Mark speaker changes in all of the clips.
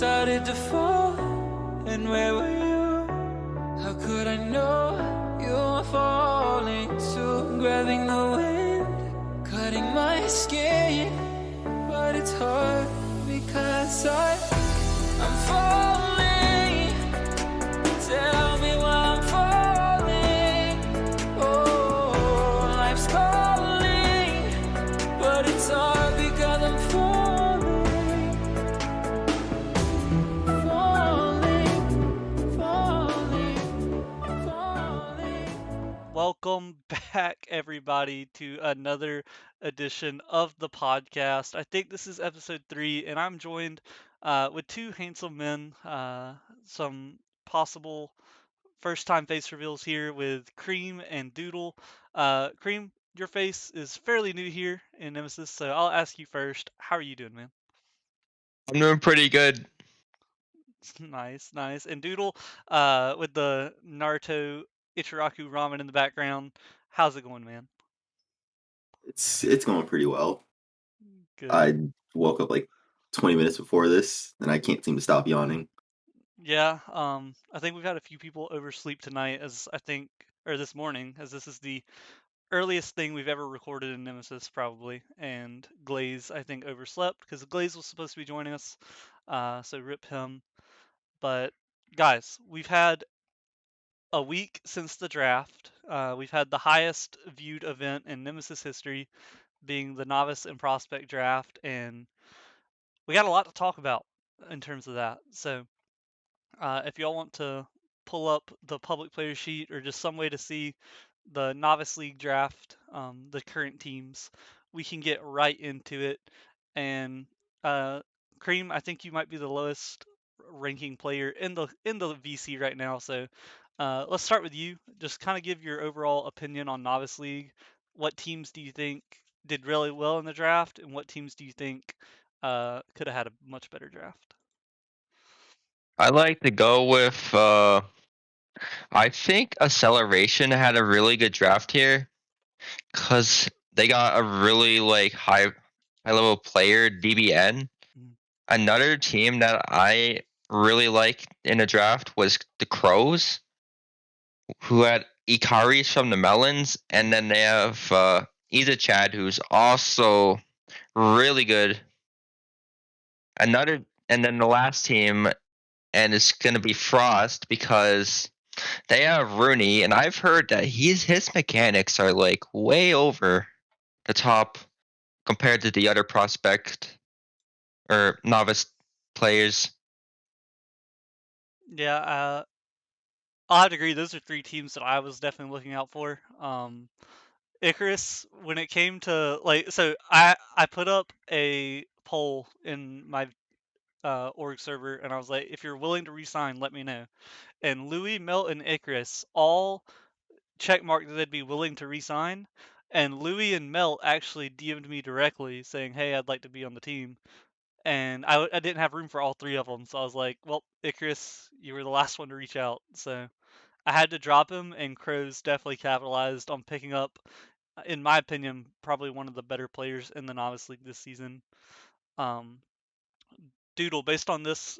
Speaker 1: started to fall, and where were you? How could I know you were falling too? Grabbing the wind, cutting my skin, but it's hard because I'm falling. Tell me why I'm falling. Oh, life's calling, but it's hard because I'm falling, falling.
Speaker 2: Welcome back, everybody, to another edition of the podcast. I think this is episode 3, and I'm joined with two handsome men, some possible first time face reveals here with Creme and Doodle. Creme, your face is fairly new here in Nemesis, so I'll ask you first. How are you doing, man?
Speaker 3: I'm doing pretty good.
Speaker 2: Nice, nice. And Doodle, with the Naruto Ichiraku ramen in the background, how's it going, man?
Speaker 4: It's going pretty well.
Speaker 2: Good.
Speaker 4: I woke up like 20 minutes before this, and I can't seem to stop yawning.
Speaker 2: Yeah, I think we've had a few people oversleep tonight, or this morning, as this is the earliest thing we've ever recorded in Nemesis, probably. And Glaze, I think, overslept because Glaze was supposed to be joining us, so rip him. But guys, we've had a week since the draft. We've had the highest viewed event in Nemesis history, being the novice and prospect draft, and we got a lot to talk about in terms of that. So if y'all want to pull up the public player sheet or just some way to see the novice league draft, the current teams, we can get right into it. And Cream, I think you might be the lowest ranking player in the VC right now. So let's start with you. Just kind of give your overall opinion on novice league. What teams do you think did really well in the draft, and what teams do you think could have had a much better draft?
Speaker 3: I like to go with I think Acceleration had a really good draft here because they got a really high level player, DBN.
Speaker 2: Mm.
Speaker 3: Another team that I really liked in the draft was the Crows, who had Ikari from the Melons, and then they have Ida Chad, who's also really good. And then the last team, and it's gonna be Frost because they have Rooney, and I've heard that his mechanics are like way over the top compared to the other prospect or novice players.
Speaker 2: Yeah, I'll have to agree. Those are three teams that I was definitely looking out for. Icarus, when it came to so I put up a poll in my org server, and I was like, if you're willing to resign, let me know. And Louis, Melt, and Icarus all checkmarked that they'd be willing to resign. And Louis and Melt actually DM'd me directly saying, "Hey, I'd like to be on the team." And I didn't have room for all three of them, so I was like, "Well, Icarus, you were the last one to reach out." So I had to drop him, and Crows definitely capitalized on picking up, in my opinion, probably one of the better players in the novice league this season. Um, Doodle, based on this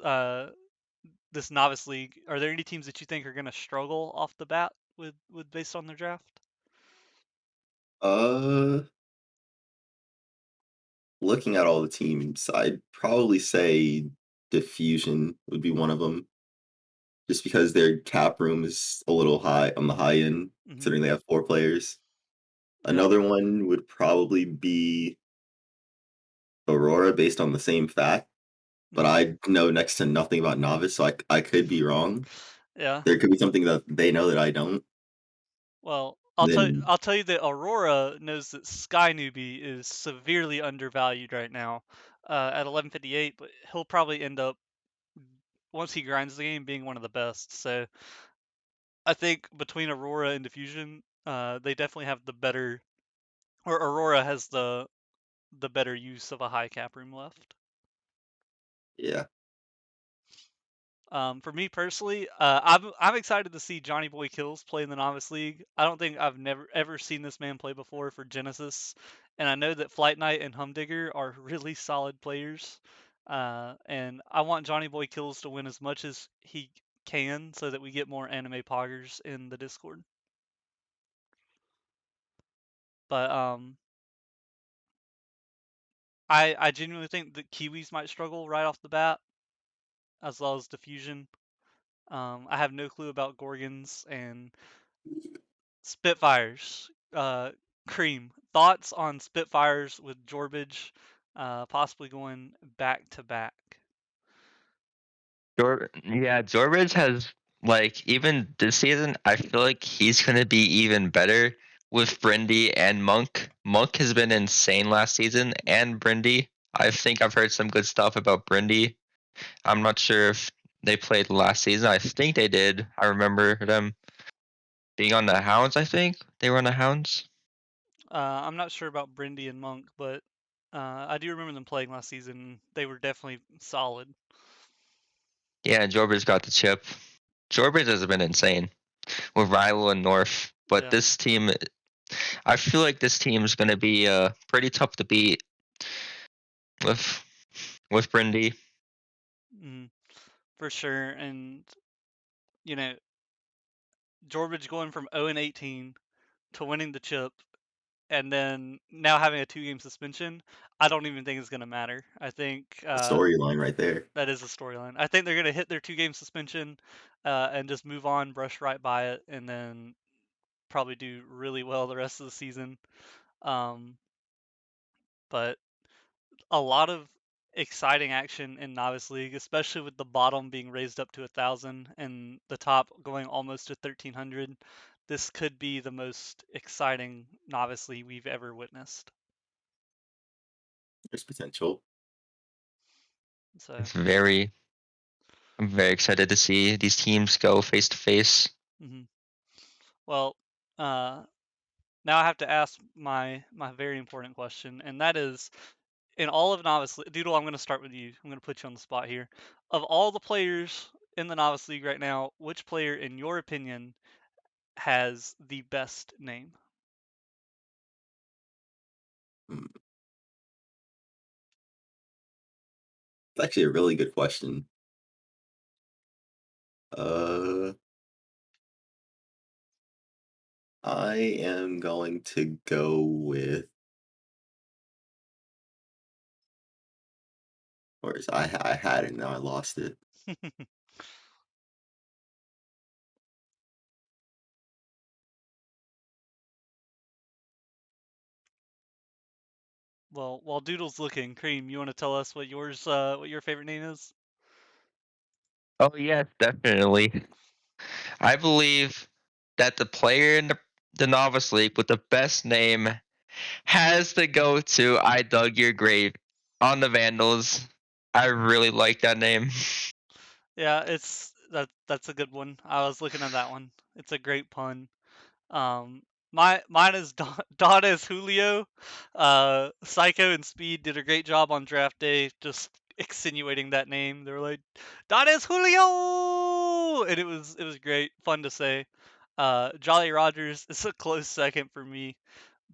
Speaker 2: novice league, are there any teams that you think are going to struggle off the bat with based on their draft?
Speaker 4: Uh, Looking at all the teams, I'd probably say Diffusion would be one of them, just because their cap room is a little high on the high end,
Speaker 2: Hmm.
Speaker 4: considering they have 4 players.
Speaker 2: Yeah.
Speaker 4: Another one would probably be Aurora, based on the same fact, but
Speaker 2: Hmm.
Speaker 4: I know next to nothing about Novice, so I could be wrong.
Speaker 2: Yeah.
Speaker 4: There could be something that they know that I don't.
Speaker 2: Well,
Speaker 4: Then,
Speaker 2: I'll tell you that Aurora knows that Sky Newbie is severely undervalued right now at 1158, but he'll probably end up, once he grinds the game, being one of the best. So I think between Aurora and Diffusion, they definitely have the better, or Aurora has the better use of a high cap room left.
Speaker 4: yeah.
Speaker 2: For me personally, I'm excited to see Johnny Boy Kills play in the novice league. I don't think I've never ever seen this man play before for Genesis, and I know that Flight Knight and Humdigger are really solid players. And I want Johnny Boy Kills to win as much as he can so that we get more anime poggers in the Discord. But I genuinely think that Kiwis might struggle right off the bat, as well as Diffusion. I have no clue about Gorgons and Spitfires. Creme, thoughts on Spitfires with Jorbage possibly going back to back?
Speaker 3: Yeah, Jorbridge has like even this season. I feel like he's gonna be even better with Brindy and Monk. Monk has been insane last season, and Brindy. I think I've heard some good stuff about Brindy. I'm not sure if they played last season. I think they did. I remember them being on the Hounds. I think they were on the Hounds.
Speaker 2: I'm not sure about Brindy and Monk, but I do remember them playing last season. They were definitely solid.
Speaker 3: Yeah, Jorbridge got the chip. Jorbridge has been insane with Rilo and North, but
Speaker 2: Yeah.
Speaker 3: this team, I feel like this team is going to be pretty tough to beat with Brindy.
Speaker 2: For sure. And you know, Jorbridge going from 0-18 to winning the chip, and then now having a 2-game suspension, I don't even think it's going to matter. I think
Speaker 4: A storyline right there.
Speaker 2: that is a storyline. I think they're going to hit their 2-game suspension and just move on, brush right by it, and then probably do really well the rest of the season. But a lot of exciting action in Novice League, especially with the bottom being raised up to 1,000 and the top going almost to 1,300. This could be the most exciting Novice League we've ever witnessed.
Speaker 4: There's potential.
Speaker 2: So
Speaker 3: It's I'm very excited to see these teams go face to face.
Speaker 2: well, now I have to ask my very important question, and that is, in all of Novice League, Doodle, I'm going to start with you. I'm going to put you on the spot here. Of all the players in the Novice League right now, which player, in your opinion, has the best name?
Speaker 4: Hmm. It's actually a really good question. I am going to go with, or is I had it now I lost it.
Speaker 2: Well, while Doodle's looking, Cream, you want to tell us what what your favorite name is?
Speaker 3: Oh yes, definitely. I believe that the player in the Novice League with the best name has to go to I Dug Your Grave on the Vandals. I really like that name.
Speaker 2: Yeah, that's a good one. I was looking at that one. It's a great pun. Mine is Don as Julio. Psycho and Speed did a great job on draft day, just extenuating that name. They were like, Don as Julio, and it was great, fun to say. Jolly Rogers is a close second for me,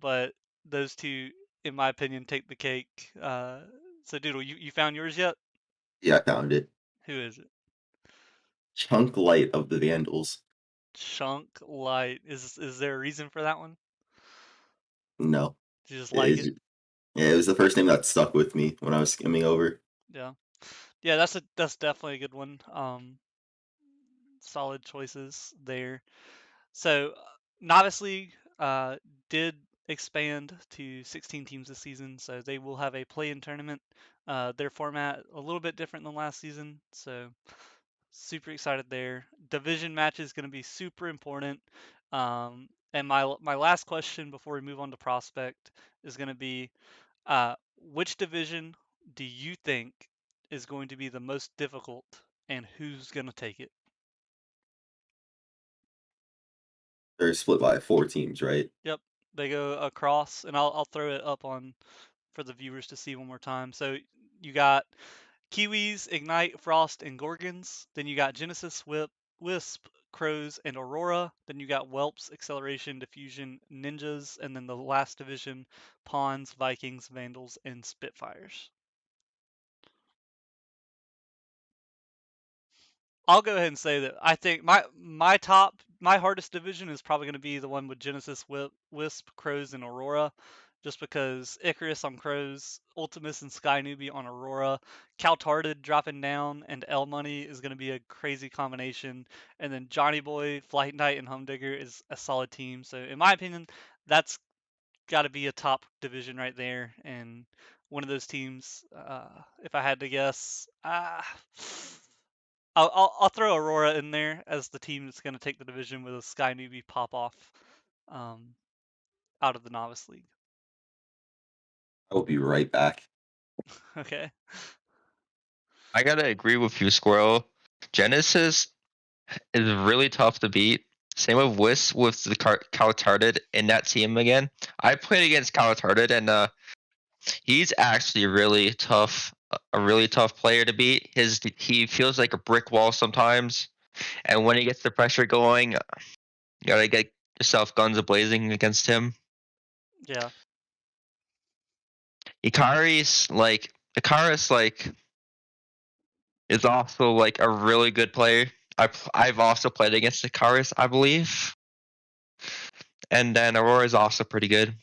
Speaker 2: but those two, in my opinion, take the cake. So Doodle, you found yours yet?
Speaker 4: Yeah, I found it.
Speaker 2: Who is it?
Speaker 4: Chunk Light of the Vandals.
Speaker 2: Chunk Light. Is there a reason for that one?
Speaker 4: No,
Speaker 2: Did you just like
Speaker 4: it,
Speaker 2: it?
Speaker 4: yeah, it was the first name that stuck with me when I was skimming over.
Speaker 2: Yeah. Yeah, that's definitely a good one. Solid choices there. So, Novice League did expand to 16 teams this season, so they will have a play-in tournament. Their format a little bit different than last season, so super excited there. Division match is going to be super important. And my last question before we move on to prospect is going to be, which division do you think is going to be the most difficult, and who's going to take it?
Speaker 4: They're split by 4 teams, right?
Speaker 2: Yep, they go across, and I'll throw it up on for the viewers to see one more time. So you got Kiwis, Ignite, Frost, and Gorgons. Then you got Genesis, Wisp, Crows, and Aurora. Then you got Whelps, Acceleration, Diffusion, Ninjas, and then the last division, Pawns, Vikings, Vandals, and Spitfires. I'll go ahead and say that I think my hardest division is probably going to be the one with Genesis, Wisp, Crows, and Aurora, just because Icarus on Crows, Ultimus and Sky Newbie on Aurora, Caltarded dropping down, and L Money is going to be a crazy combination, and then Johnny Boy, Flight Knight, and Humdinger is a solid team. So in my opinion, that's got to be a top division right there, and one of those teams. If I had to guess, I'll throw Aurora in there as the team that's going to take the division with a Sky Newbie pop off um, out of the novice league.
Speaker 4: I will be right back.
Speaker 2: Okay.
Speaker 3: I gotta agree with you, Squirrel. Genesis is really tough to beat. Same with Whis with the Cowtarded in that team again. I played against Cowtarded and he's actually really tough, a really tough player to beat. He feels like a brick wall sometimes, and when he gets the pressure going, you gotta get yourself guns a blazing against him.
Speaker 2: Yeah.
Speaker 3: Ikari's like is also like a really good player. I've also played against Icarus, I believe. And then Aurora is also pretty good.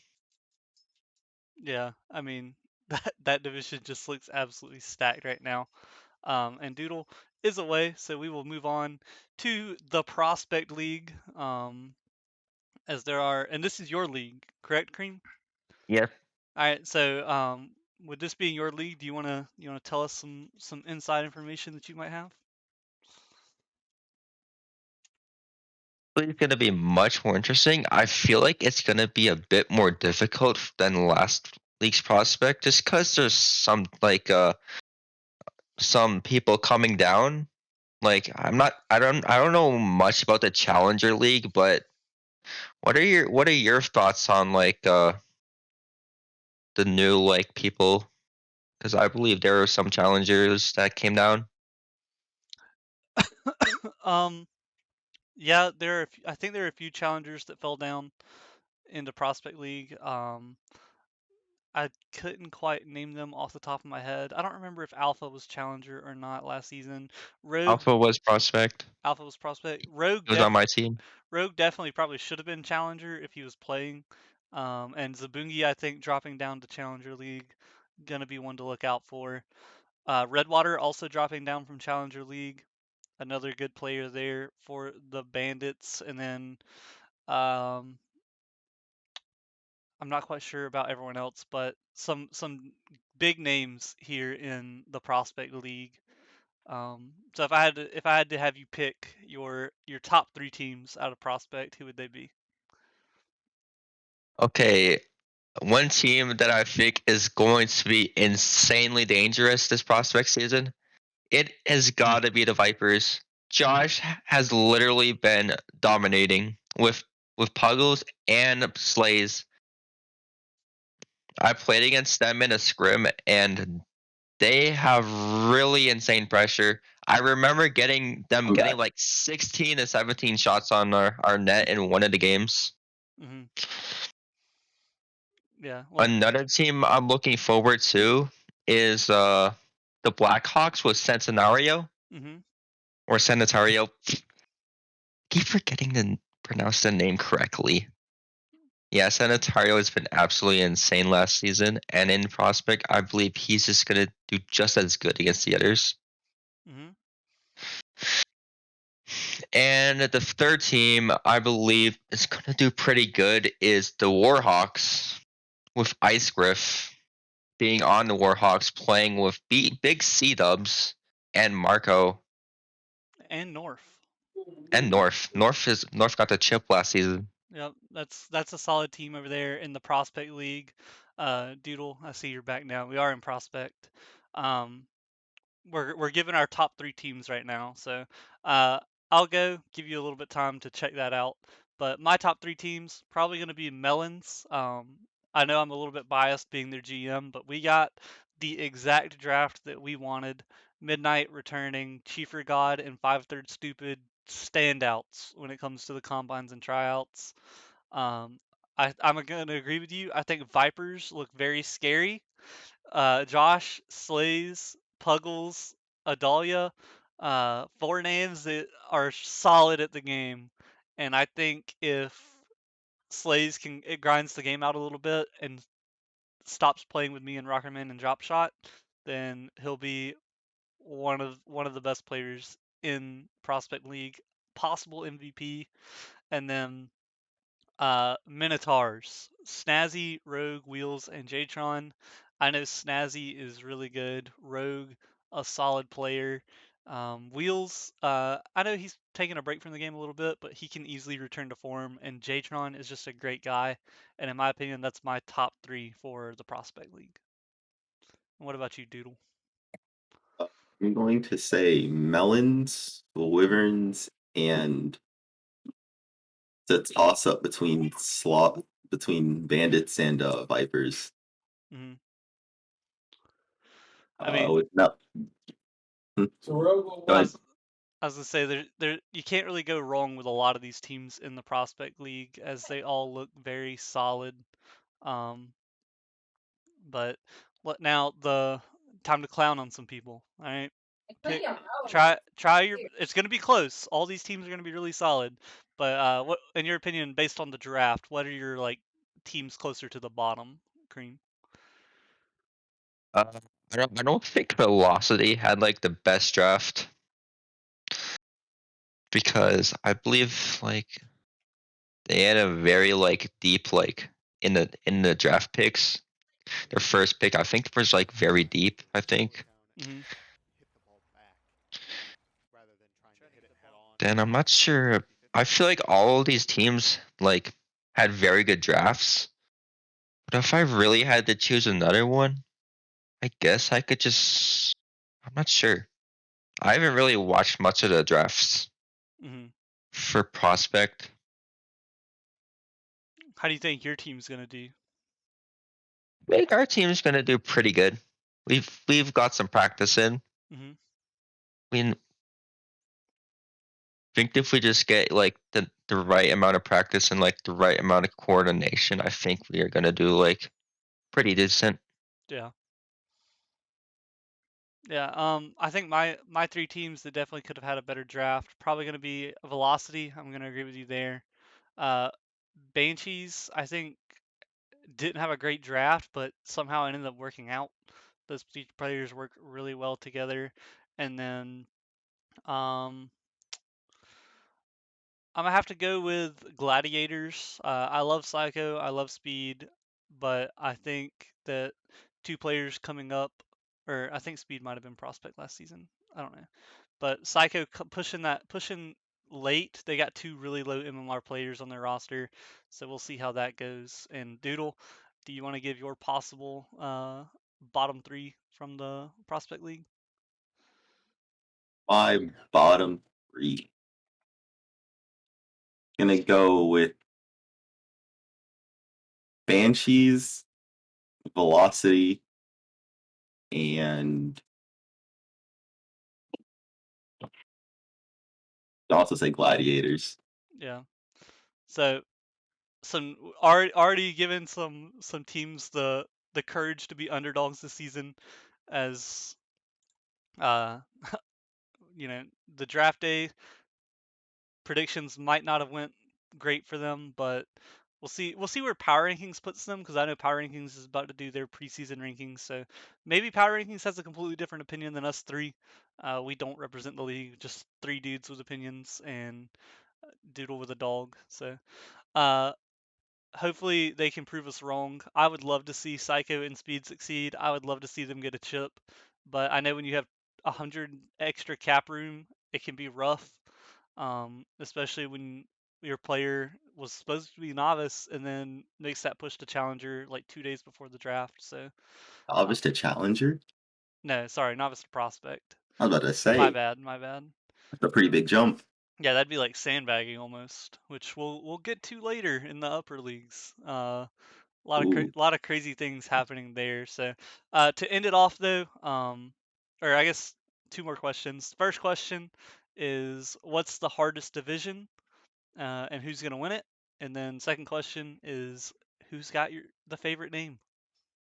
Speaker 2: Yeah. I mean, that division just looks absolutely stacked right now. And Doodle is away, so we will move on to the Prospect League. As there are, and this is your league, correct, Cream?
Speaker 3: Yes.
Speaker 2: All right. So, with this being your league, do you wanna tell us some inside information that you might have?
Speaker 3: It's going to be much more interesting. I feel like it's going to be a bit more difficult than last league's prospect, just because there's some people coming down. Like I don't know much about the Challenger League, but what are your thoughts on the new like people? Because I believe there are some challengers that came down.
Speaker 2: Um, yeah, I think there are a few challengers that fell down into Prospect League. I couldn't quite name them off the top of my head. I don't remember if Alpha was challenger or not last season. Rogue
Speaker 3: Alpha was prospect.
Speaker 2: Alpha was Prospect.
Speaker 3: He was on my team.
Speaker 2: Rogue definitely probably should have been challenger if he was playing. And Zabungi, I think, dropping down to Challenger League, gonna be one to look out for. Redwater also dropping down from Challenger League, another good player there for the Bandits. And then um, I'm not quite sure about everyone else, but some big names here in the Prospect League. So if I had to have you pick your top three teams out of Prospect, who would they be?
Speaker 3: Okay, one team that I think is going to be insanely dangerous this prospect season, it has got to be the Vipers. Josh has literally been dominating with Puggles and Slays. I played against them in a scrim, and they have really insane pressure. I remember
Speaker 4: I'm
Speaker 3: getting
Speaker 4: back.
Speaker 3: like 16 to 17 shots on our net in one of the games.
Speaker 2: Hmm. Yeah. Well.
Speaker 3: Another team I'm looking forward to is the Blackhawks with Centenario
Speaker 2: Hmm.
Speaker 3: or Centenario. Keep forgetting to pronounce the name correctly. Yeah, Centenario has been absolutely insane last season, and in prospect, I believe he's just gonna do just as good against the others.
Speaker 2: Hmm.
Speaker 3: And the third team I believe is gonna do pretty good is the Warhawks with Ice Griff being on the Warhawks, playing with Big C Dubs and Marco
Speaker 2: And North.
Speaker 3: and North. North got the chip last season.
Speaker 2: Yep. That's a solid team over there in the Prospect League. Doodle, I see you're back now. We are in Prospect. Um, we're giving our top three teams right now. So uh, I'll go give you a little bit time to check that out. But my top three teams probably going to be Melons. I know I'm a little bit biased being their GM, but we got the exact draft that we wanted. Midnight returning, Chiefer God, and 5/3 Stupid standouts when it comes to the combines and tryouts. Um, I'm going to agree with you. I think Vipers look very scary. Josh, Slays, Puggles, Adalia. Four names that are solid at the game, and I think if Slays it grinds the game out a little bit and stops playing with me and Rockerman and Drop Shot, then he'll be one of the best players in Prospect League, possible MVP, and then Minotaurs, Snazzy, Rogue, Wheels, and Jtron. I know Snazzy is really good. Rogue, a solid player. Wheels, I know he's taking a break from the game a little bit, but he can easily return to form. And Jtron is just a great guy. And in my opinion, that's my top three for the Prospect League. And what about you, Doodle?
Speaker 4: I'm going to say melons, wyverns, and the toss up between bandits and vipers.
Speaker 2: hmm I mean,
Speaker 4: With Mel- Go
Speaker 2: I
Speaker 4: ahead.
Speaker 2: was, I was gonna say there you can't really go wrong with a lot of these teams in the Prospect League as they all look very solid. Um, but now the time to clown on some people. All right, pick try your. It's gonna be close. All these teams are gonna be really solid. But what, in your opinion, based on the draft, what are your like teams closer to the bottom, Cream?
Speaker 3: I don't think Velocity had like the best draft because I believe like they had a very like deep like in the draft picks. Their first pick I think was like very deep, I think.
Speaker 2: hmm
Speaker 3: Then I'm not sure. I feel like all of these teams like had very good drafts. But if I really had to choose another one, I guess I could just I'm not sure. I haven't really watched much of the drafts
Speaker 2: hmm
Speaker 3: for prospect.
Speaker 2: How do you think your team's gonna do?
Speaker 3: I think our team's gonna do pretty good. We've got some practice in.
Speaker 2: hmm
Speaker 3: I mean, think if we just get like the right amount of practice and like the right amount of coordination, I think we are gonna do like pretty decent.
Speaker 2: Yeah. Yeah, I think my three teams that definitely could have had a better draft probably going to be Velocity. I'm going to agree with you there. Uh, Banshees, I think, didn't have a great draft, but somehow it ended up working out. Those players work really well together. And then um, I'm gonna have to go with Gladiators. I love Psycho, I love Speed, but I think that two players coming up, or I think Speed might have been Prospect last season. I don't know, but Psycho pushing late. They got two really low MMR players on their roster, so we'll see how that goes. And Doodle, do you want to give your possible bottom three from the Prospect League?
Speaker 4: My bottom three. Gonna go with Banshees, Velocity, and I'll also say Gladiators.
Speaker 2: Yeah. So some already given some teams the courage to be underdogs this season, as uh you know, the draft day predictions might not have went great for them, but we'll see where power rankings puts them, because I know power rankings is about to do their preseason rankings, so maybe power rankings has a completely different opinion than us three. We don't represent the league, just three dudes with opinions and Doodle with a dog. So uh hopefully they can prove us wrong. I would love to see Psycho and Speed succeed. I would love to see them get a chip, but I know when you have 100 extra cap room, it can be rough, especially when your player was supposed to be novice and then makes that push to challenger like 2 days before the draft. So, uh,
Speaker 4: Obvious to Challenger.
Speaker 2: no, sorry, novice to prospect.
Speaker 4: I was about to
Speaker 2: My
Speaker 4: say
Speaker 2: bad, my bad.
Speaker 4: that's a pretty big jump.
Speaker 2: Yeah, that'd be like sandbagging almost, which we'll get to later in the upper leagues.
Speaker 4: Ooh,
Speaker 2: Lot of crazy things happening there. So to end it off though, or I guess two more questions. First question is, what's the hardest division, and who's gonna win it? And then second question is, who's got the favorite name?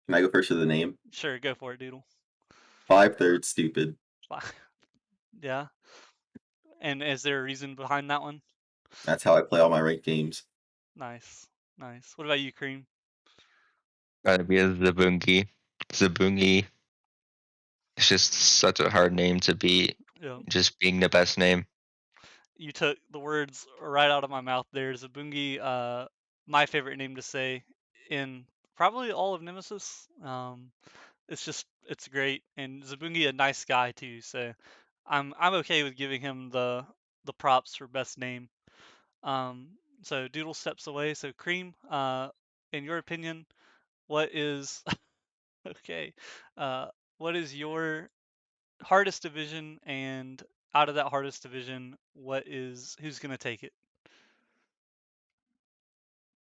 Speaker 4: can I go first with the name?
Speaker 2: Sure, go for it, Doodle.
Speaker 4: 5/3 stupid.
Speaker 2: Yeah. And is there a reason behind that one?
Speaker 4: That's how I play all my ranked games.
Speaker 2: Nice. Nice. What about you, Cream?
Speaker 3: Gotta be a Zabungi. Zabungi. It's just such a hard name to beat.
Speaker 2: Yeah.
Speaker 3: Just being the best name.
Speaker 2: You took the words right out of my mouth there. Zabungi, my favorite name to say in probably all of Nemesis. It's great, and Zabungi a nice guy too. So I'm okay with giving him the props for best name. So Doodle steps away. So Cream, in your opinion, what is okay? Uh, what is your hardest division, and out of that hardest division, who's gonna take it?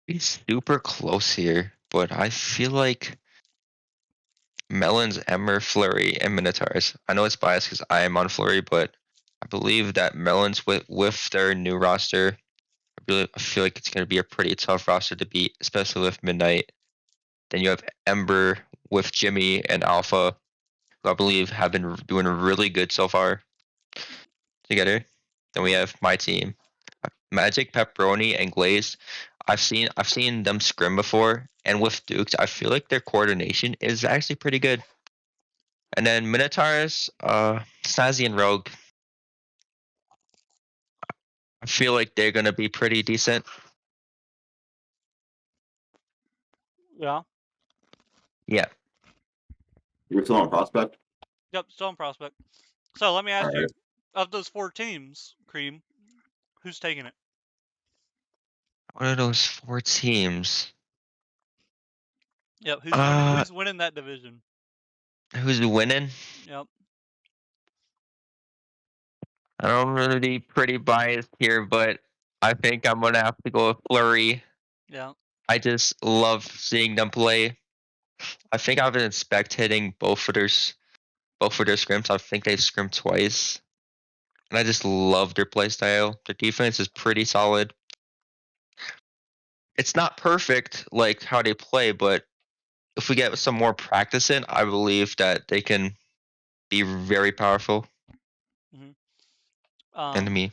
Speaker 3: He's super close here, but I feel like Melons, Emmer, Flurry, and Minotaurs. I know it's biased because I am on Flurry, but I believe that Melons with their new roster, I feel like it's going to be a pretty tough roster to beat, especially with Midnight. Then you have Ember with Jimmy and Alpha, who I believe have been doing really good so far together. Then we
Speaker 2: Hmm.
Speaker 3: have my team, Magic, Pepperoni, and Glazed. I've seen them scrim before, and with Dukes, I feel like their coordination is actually pretty good. And then Minotaurs, Snazzy and Rogue. I feel like they're gonna be pretty decent.
Speaker 2: Yeah.
Speaker 3: Yeah.
Speaker 4: You're still on prospect.
Speaker 2: Yep. Still in prospect. So let me
Speaker 4: All
Speaker 2: ask you,
Speaker 4: right.
Speaker 2: of those four teams, Cream, who's taking it?
Speaker 3: What are those four teams?
Speaker 2: Yep.
Speaker 3: Uh,
Speaker 2: Who's winning that division?
Speaker 3: who's winning?
Speaker 2: Yep.
Speaker 3: I'm gonna be pretty biased here, but I think I'm gonna have to go with Flurry.
Speaker 2: Yeah.
Speaker 3: I just love seeing them play. I think I've been spectating both of their scrims. I think they scrimmed twice, and I just love their play style. Their defense is pretty solid. It's not perfect like how they play, but if we get some more practice in, I believe that they can be very powerful
Speaker 2: Hmm.
Speaker 3: enemy.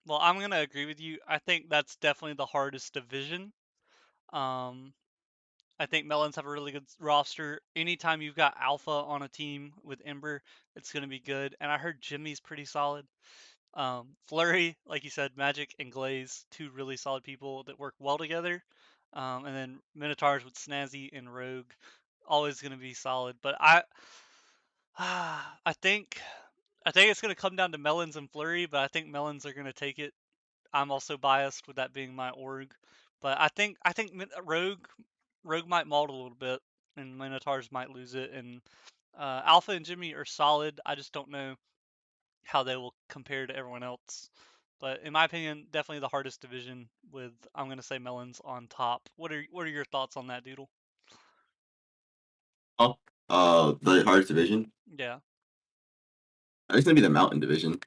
Speaker 2: Well, I'm gonna agree with you. I think that's definitely the hardest division. Um, I think Melons have a really good roster. Anytime you've got Alpha on a team with Ember, it's gonna be good. And I heard Jimmy's pretty solid. Flurry, like you said, Magic and Glaze, two really solid people that work well together. And then Minotaurs with Snazzy and Rogue, always gonna be solid. But I think it's gonna come down to Melons and Flurry, but I think Melons are gonna take it. I'm also biased with that being my org, but I think Rogue might maul it a little bit, and Minotaurs might lose it. And Alpha and Jimmy are solid. I just don't know how they will compare to everyone else. But in my opinion, definitely the hardest division. With I'm gonna say Melons on top. What are your thoughts on that, Doodle?
Speaker 4: Oh, the hardest division.
Speaker 2: Yeah,
Speaker 4: I think it's gonna be the Mountain division.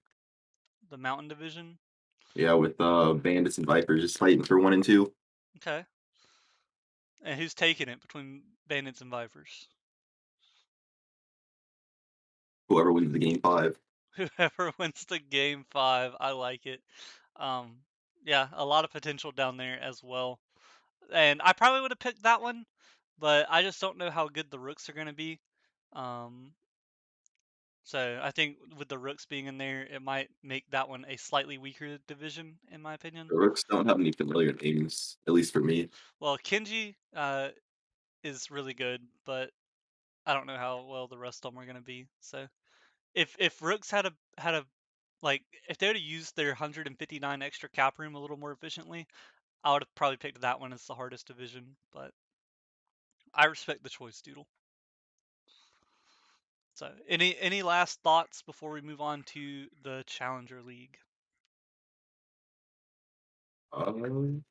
Speaker 2: the Mountain division.
Speaker 4: Yeah, with Bandits and Vipers just fighting for 1 and 2.
Speaker 2: Okay, and who's taking it between Bandits and Vipers?
Speaker 4: Whoever wins the game 5.
Speaker 2: Whoever wins the game 5, I like it. Um, yeah, a lot of potential down there as well. And I probably would have picked that one, but I just don't know how good the Rooks are going to be. Um, so I think with the Rooks being in there, it might make that one a slightly weaker division, in my opinion.
Speaker 4: The Rooks don't have any familiar names, at least for me.
Speaker 2: Well, Kenji is really good, but I don't know how well the rest of them are going to be. So if Rooks had a like if they would have used their 159 extra cap room a little more efficiently, I would have probably picked that one as the hardest division. But I respect the choice, Doodle. So any last thoughts before we move on to the Challenger League?
Speaker 4: Um,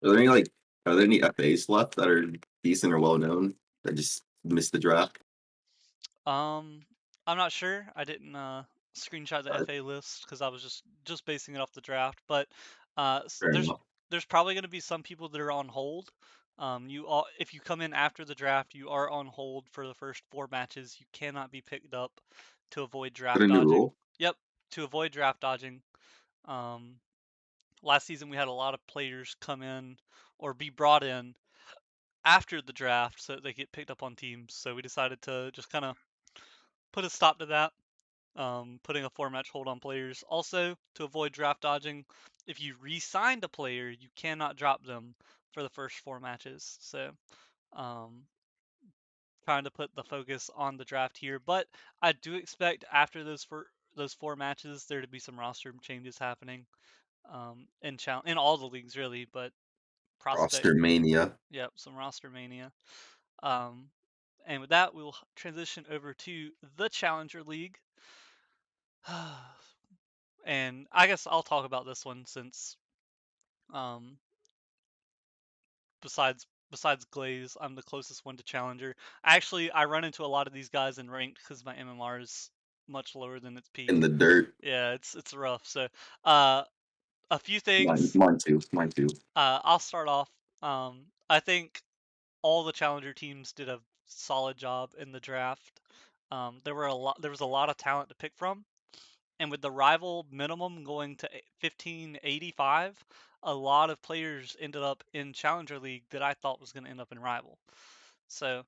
Speaker 4: are there any like are there any FAs left that are decent or well known that just missed the draft?
Speaker 2: Um, I'm not sure. I didn't screenshot the
Speaker 4: Uh,
Speaker 2: FA list because I was just basing it off the draft. But
Speaker 4: Fair enough.
Speaker 2: there's probably going to be some people that are on hold. If you come in after the draft, you are on hold for the first 4 matches. You cannot be picked up to avoid
Speaker 4: Is
Speaker 2: draft
Speaker 4: that a new
Speaker 2: dodging.
Speaker 4: rule?
Speaker 2: Yep, to avoid draft dodging. Last season we had a lot of players come in or be brought in after the draft so that they get picked up on teams. So we decided to just kind of put a stop to that, putting a 4-match hold on players. Also, to avoid draft dodging, if you re-signed a player, you cannot drop them for the first 4 matches. So, trying to put the focus on the draft here. But I do expect after those 4 matches there to be some roster changes happening in all the leagues really, but prospect,
Speaker 4: Roster mania.
Speaker 2: yep, some roster mania. Um, and with that, we will transition over to the Challenger League. And I guess I'll talk about this one since um, besides Glaze, I'm the closest one to Challenger. Actually, I run into a lot of these guys in ranked because my MMR is much lower than its
Speaker 4: In
Speaker 2: peak.
Speaker 4: the dirt.
Speaker 2: Yeah, it's rough. So, uh, a few
Speaker 4: Mine,
Speaker 2: things.
Speaker 4: mine too. Mine too.
Speaker 2: I'll start off. I think all the Challenger teams did a solid job in the draft. There was a lot of talent to pick from, and with the rival minimum going to 1585, a lot of players ended up in Challenger League that I thought was going to end up in rival. So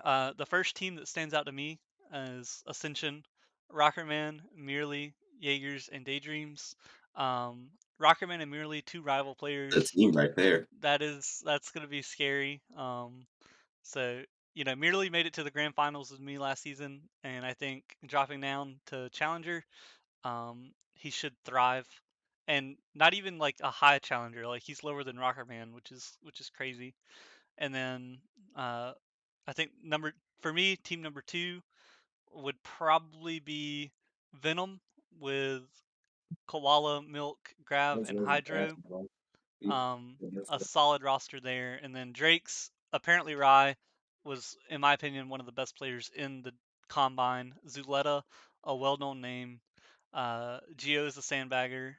Speaker 2: the first team that stands out to me is Ascension, Rockerman, Merely, Jaegers, and Daydreams. Rockerman and Merely, 2 rival
Speaker 4: The
Speaker 2: players.
Speaker 4: team right there.
Speaker 2: That's going to be scary. So Merely made it to the grand finals with me last season, and I think dropping down to Challenger, he should thrive, and not even like a high Challenger. Like he's lower than Rockerman, which is crazy. And then uh, I think for me, team number 2 would probably be Venom with Koala, Milk, Grav, and Hydro. A solid roster there. And then Drake's apparently Rye was, in my opinion, one of the best players in the combine. Zuleta, a well-known name. Geo is a sandbagger,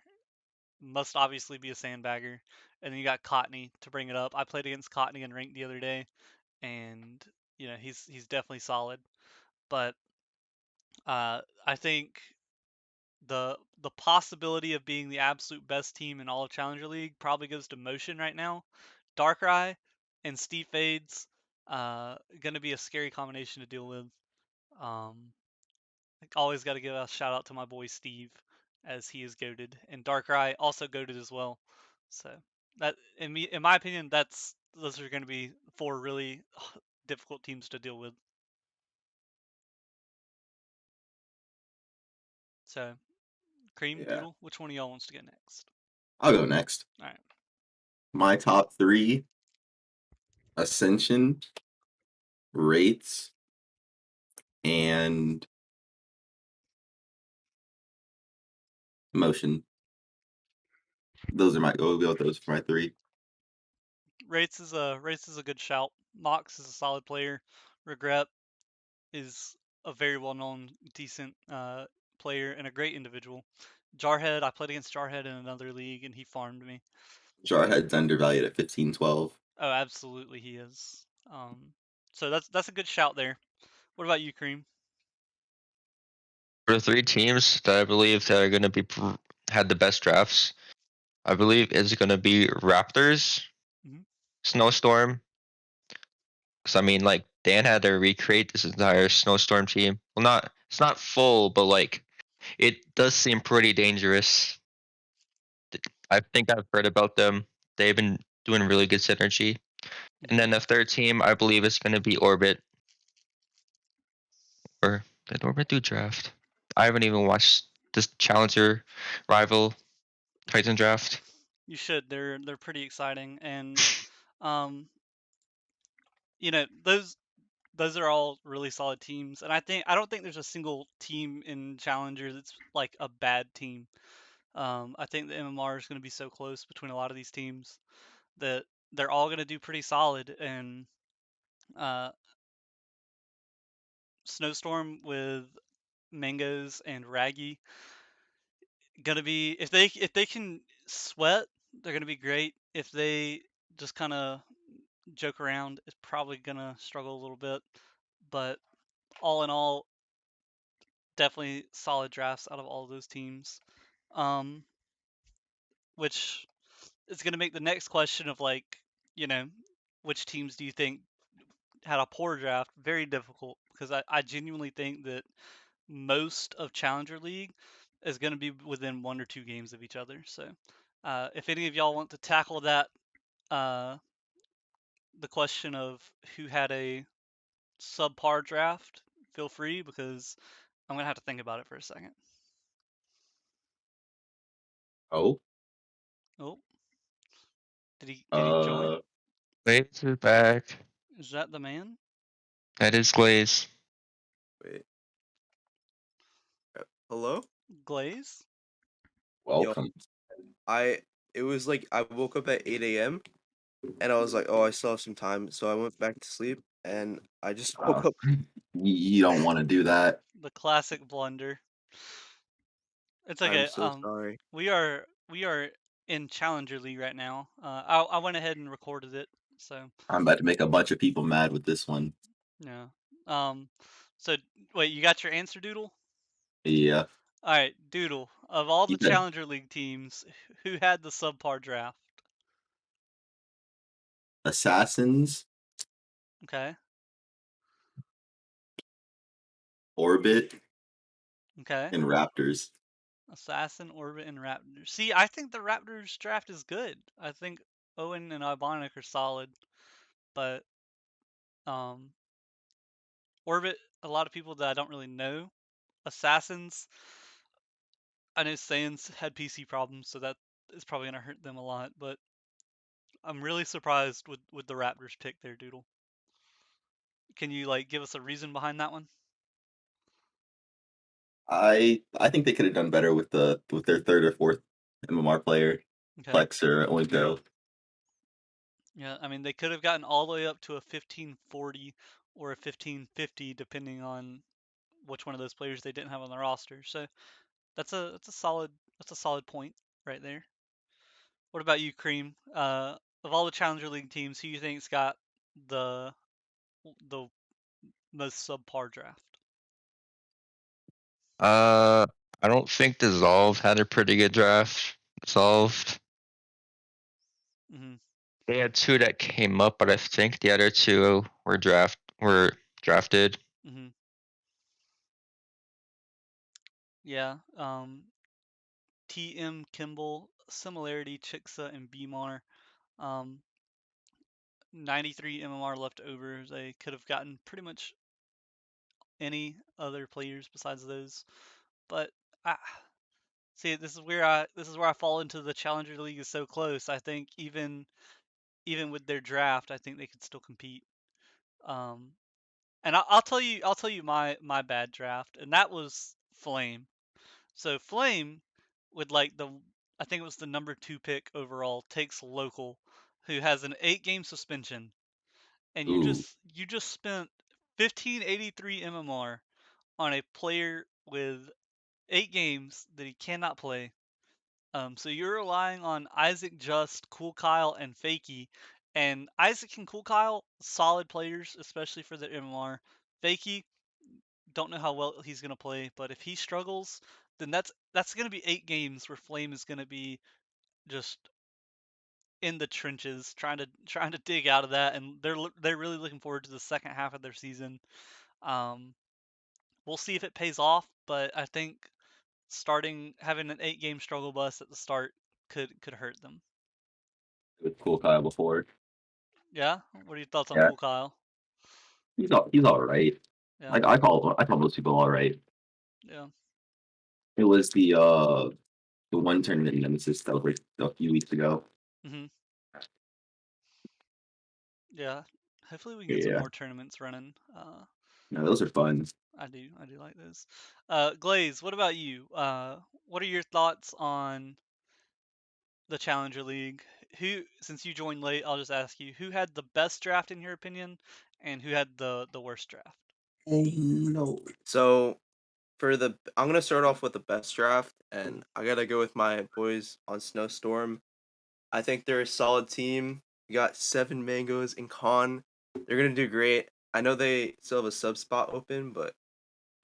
Speaker 2: must obviously be a sandbagger. And then you got Cottney to bring it up. I played against Cottney in ranked the other day, and he's definitely solid. But I think the possibility of being the absolute best team in all of Challenger League probably goes to Motion right now. Darkrai and Steve Fades, going to be a scary combination to deal with. Um, Always got to give a shout out to my boy Steve, as he is goated, and Darkrai also goated as well. So that, in my opinion, those are going to be 4 really difficult teams to deal with. So, Cream,
Speaker 4: Yeah.
Speaker 2: Doodle, which one of y'all wants to get next?
Speaker 4: I'll go next.
Speaker 2: All right.
Speaker 4: My top 3: Ascension, Rates, and Motion. Those are my. Go with those for my 3.
Speaker 2: Rates is a good shout. Mox is a solid player. Regret is a very well known, decent player and a great individual. Jarhead, I played against Jarhead in another league and he farmed me.
Speaker 4: Jarhead's undervalued at 1512.
Speaker 2: Oh, absolutely he is. So that's a good shout there. What about you, Cream?
Speaker 3: For the 3 teams that I believe that are going to be had the best drafts, I believe is going to be Raptors,
Speaker 2: Mhm.
Speaker 3: Snowstorm. Because I mean, like Dan had to recreate this entire Snowstorm team. Well, it's not full, but like it does seem pretty dangerous. I think I've heard about them. They've been doing really good synergy. And then the third team, I believe, is going to be Orbit. Or did Orbit do draft? I haven't even watched this Challenger rival Titan draft.
Speaker 2: You should. They're pretty exciting, and um, those are all really solid teams. And I don't think there's a single team in Challenger that's like a bad team. I think the MMR is going to be so close between a lot of these teams that they're all going to do pretty solid. And uh, Snowstorm with Mangoes and Raggy gonna be, if they can sweat, they're gonna be great. If they just kind of joke around, it's probably gonna struggle a little bit. But all in all, definitely solid drafts out of all of those teams. Which is going to make the next question of like, you know, which teams do you think had a poor draft very difficult, because I genuinely think that most of Challenger League is going to be within 1 or 2 games of each other. So if any of y'all want to tackle that, the question of who had a subpar draft, feel free, because I'm going to have to think about it for a second.
Speaker 4: Oh,
Speaker 2: Oh, did he join?
Speaker 3: Glaze is back.
Speaker 2: Is that the man?
Speaker 3: That is Glaze.
Speaker 5: Wait. Hello?
Speaker 2: Glaze?
Speaker 4: welcome.
Speaker 5: It was like I woke up at 8 a.m. and I was like, oh, I still have some time, so I went back to sleep and I just woke
Speaker 4: Wow.
Speaker 5: up.
Speaker 4: You don't want to do that.
Speaker 2: The classic blunder. It's
Speaker 5: I'm
Speaker 2: okay.
Speaker 5: so sorry.
Speaker 2: We are in Challenger League right now. I went ahead and recorded it, so
Speaker 4: I'm about to make a bunch of people mad with this one.
Speaker 2: yeah. So wait, you got your answer, Doodle?
Speaker 4: Yeah.
Speaker 2: All right, Doodle. Of all the
Speaker 4: You bet.
Speaker 2: Challenger League teams, who had the subpar draft?
Speaker 4: Assassins,
Speaker 2: Okay.
Speaker 4: Orbit,
Speaker 2: Okay.
Speaker 4: and Raptors.
Speaker 2: Assassin, Orbit, and Raptors. See, I think the Raptors draft is good. I think Owen and Ibonic are solid, but um, Orbit, a lot of people that I don't really know. Assassins, I know Sans had PC problems, so that is probably gonna hurt them a lot. But I'm really surprised with the Raptors pick there, Doodle. Can you like give us a reason behind that one?
Speaker 4: I think they could have done better with their third or fourth MMR player,
Speaker 2: Okay.
Speaker 4: Plex or Oingo.
Speaker 2: Yeah, I mean they could have gotten all the way up to a 1540 or a 1550, depending on which one of those players they didn't have on the roster. So that's a solid point right there. What about you, Cream? Of all the Challenger League teams, who you think's got the the most subpar draft?
Speaker 3: I don't think Dissolve had a pretty good draft. Dissolved.
Speaker 2: Hmm.
Speaker 3: They had 2 that came up, but I think the other 2 were drafted.
Speaker 2: Hmm. Yeah. TM Kimball, Similarity, Chixa, and Bmar. 93 MMR left over. They could have gotten pretty much any other players besides those. But I see, this is where I fall into the Challenger League is so close. I think even with their draft, I think they could still compete. Um, and I'll tell you my bad draft, and that was Flame. So Flame, with like I think it was the number 2 pick overall, takes Local, who has an 8-game suspension, and you
Speaker 4: Ooh,
Speaker 2: just spent 1583 MMR on a player with 8 games that he cannot play. So you're relying on Isaac, Just, Cool Kyle, and Fakey. And Isaac and Cool Kyle, solid players, especially for their MMR. Fakey, don't know how well he's gonna play, but if he struggles, then that's gonna be 8 games where Flame is gonna be just in the trenches, trying to dig out of that, and they're really looking forward to the second half of their season. Um, we'll see if it pays off, but I think having an 8-game struggle bus at the start could hurt them.
Speaker 4: with Cool Kyle before.
Speaker 2: Yeah. What are your thoughts on
Speaker 4: Yeah,
Speaker 2: Cool Kyle?
Speaker 4: he's all right.
Speaker 2: Yeah.
Speaker 4: Like I call most people all right.
Speaker 2: Yeah.
Speaker 4: It was the one tournament in Nemesis that was like a few weeks ago.
Speaker 2: Mhm. Yeah. Hopefully we can get some
Speaker 4: Yeah,
Speaker 2: more tournaments running.
Speaker 4: no, those are fun.
Speaker 2: I do like those. Glaze, what about you? What are your thoughts on the Challenger League? Since you joined late, I'll just ask you, who had the best draft in your opinion, and who had the worst draft?
Speaker 4: No.
Speaker 5: So I'm gonna start off with the best draft, and I gotta go with my boys on Snowstorm. I think they're a solid team. We got 7 mangoes in con. They're gonna do great. I know they still have a sub spot open, but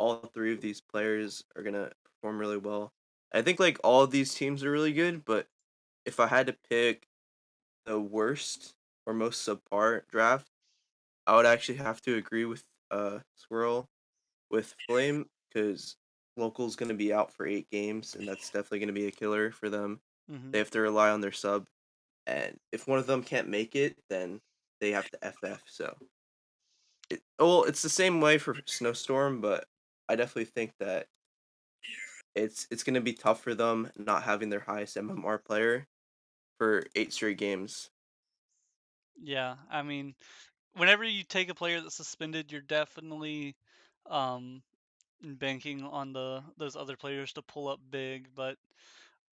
Speaker 5: all three of these players are gonna perform really well. I think like all of these teams are really good, but if I had to pick the worst or most subpar draft, I would actually have to agree with Squirrel with Flame because local's gonna be out for 8 games, and that's definitely gonna be a killer for them.
Speaker 2: Hmm.
Speaker 5: They have to rely on their sub, and if one of them can't make it, then they have to FF. So it's the same way for Snowstorm, but I definitely think that it's gonna be tough for them not having their highest MMR player for 8 straight games.
Speaker 2: Yeah, I mean, whenever you take a player that's suspended, you're definitely um, banking on those other players to pull up big. But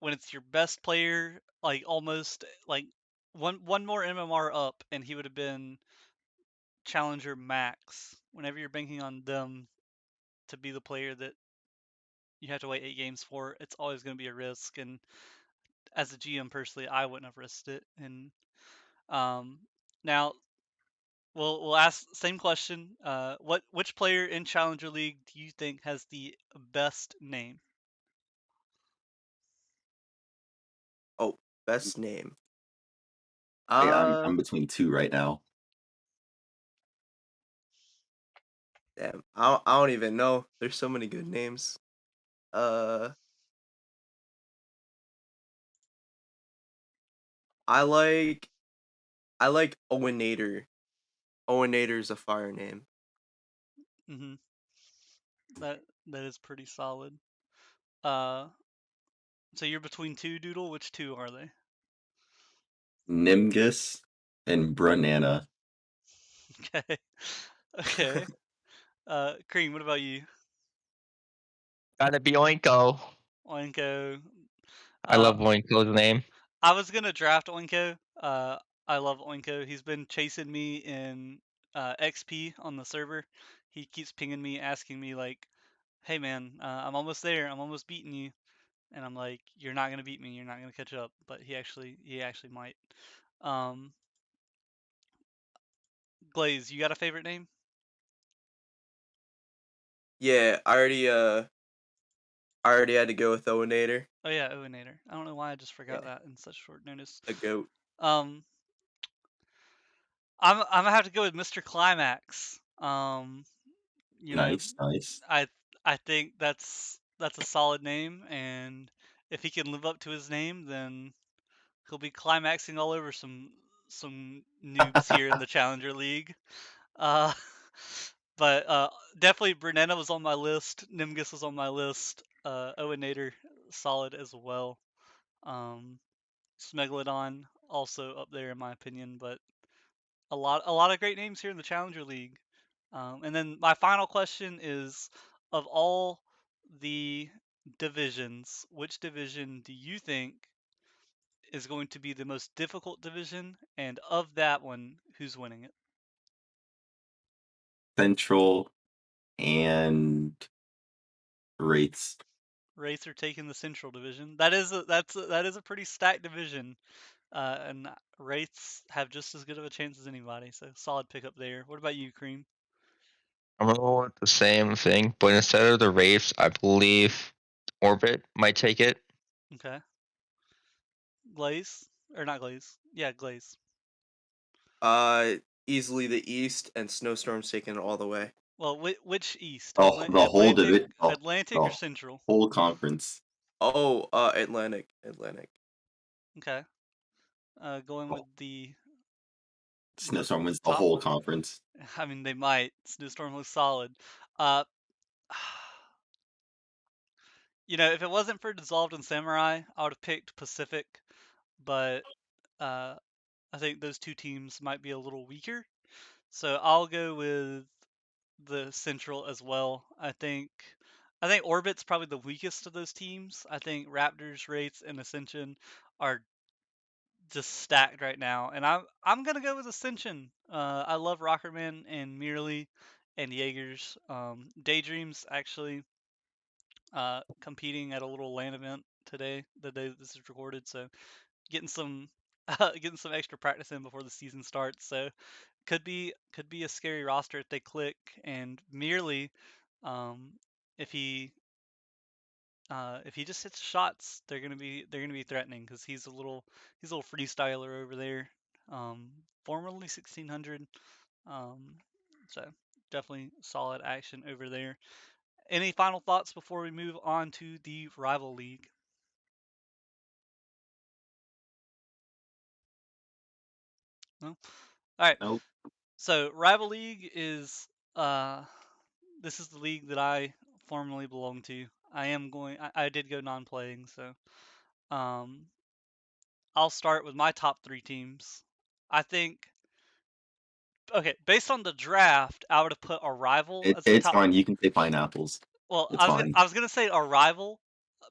Speaker 2: when it's your best player, like almost like one more MMR up, and he would have been challenger max. Whenever you're banking on them to be the player that you have to wait 8 games for, it's always going to be a risk. And as a GM personally, I wouldn't have risked it. And um, now we'll ask same question. Which player in Challenger League do you think has the best name?
Speaker 5: Oh, best name.
Speaker 4: I'm
Speaker 5: Uh,
Speaker 4: between two right now.
Speaker 5: damn, I don't even know. There's so many good names. Uh, I like I like Owenator. Owenator's a fire name.
Speaker 2: Hmm. That is pretty solid. Uh, so you're between two, Doodle. Which two are they?
Speaker 4: Nimgus and Brunana.
Speaker 2: Okay, okay. Cream, what about you?
Speaker 3: Gotta be Oinko.
Speaker 2: Oinko.
Speaker 3: I love
Speaker 2: Uh,
Speaker 3: Oinko's name.
Speaker 2: I was gonna draft Oinko. I love Oinko. He's been chasing me in XP on the server. He keeps pinging me, asking me like, "Hey man, I'm almost there. I'm almost beating you." And I'm like, "You're not gonna beat me. You're not gonna catch up." But he actually might. Um, Glaze, you got a favorite name?
Speaker 5: Yeah, I already had to go with Owenator,
Speaker 2: Oh yeah, Owenator. I don't know why I just forgot
Speaker 5: yeah,
Speaker 2: that in such short notice.
Speaker 5: the goat.
Speaker 2: Um, I'm gonna have to go with Mr. Climax. You know,
Speaker 4: Nice, nice.
Speaker 2: I I think that's a solid name, and if he can live up to his name, then he'll be climaxing all over some noobs here in the Challenger League. Uh, but definitely Brunetta was on my list. Nimgus was on my list. Owenator solid as well. Um, Smegalodon also up there in my opinion, but a lot of great names here in the Challenger League. And then my final question is, of all the divisions, which division do you think is going to be the most difficult division? And of that one, who's winning it?
Speaker 4: Central and Wraiths.
Speaker 2: Wraiths are taking the Central Division. That is a pretty stacked division, and Wraiths have just as good of a chance as anybody. So solid pickup there. What about you, Cream?
Speaker 3: I'm gonna go with the same thing, but instead of the Wraiths, I believe Orbit might take it.
Speaker 2: Okay, Glaze or not Glaze? Yeah, Glaze.
Speaker 5: Uh, Easily the East, and Snowstorm's taking it all the way.
Speaker 2: Well, which East?
Speaker 4: The whole
Speaker 2: Atlantic,
Speaker 4: division,
Speaker 2: Atlantic or
Speaker 4: the
Speaker 2: Central?
Speaker 4: whole conference.
Speaker 5: Oh, Atlantic.
Speaker 2: Okay. Going with
Speaker 4: Oh,
Speaker 2: the
Speaker 4: Snowstorm wins the
Speaker 2: top
Speaker 4: whole
Speaker 2: one.
Speaker 4: conference.
Speaker 2: I mean, they might. Snowstorm looks solid. Uh, if it wasn't for Dissolved and Samurai, I would have picked Pacific, but uh, I think those two teams might be a little weaker. So I'll go with the Central as well. I think Orbit's probably the weakest of those teams. I think Raptors, Wraiths, and Ascension are just stacked right now, and I'm gonna go with Ascension. I love Rockerman and Merely and Jaegers. Daydreams actually competing at a little LAN event today, the day this is recorded. So getting some getting some extra practice in before the season starts. So could be a scary roster if they click. And Merely, um, if he just hits shots, they're gonna be threatening because he's a little freestyler over there. Formerly 1600. Um, so definitely solid action over there. Any final thoughts before we move on to the rival league? No. All right.
Speaker 4: Nope.
Speaker 2: So rival league is this is the league that I formerly belong to. I did go non-playing, so um, I'll start with my top three teams. I think okay, based on the draft, I would have put Arrival as the
Speaker 4: It's
Speaker 2: top.
Speaker 4: fine. You can say pineapples.
Speaker 2: Well,
Speaker 4: It's
Speaker 2: I
Speaker 4: fine.
Speaker 2: was gonna say Arrival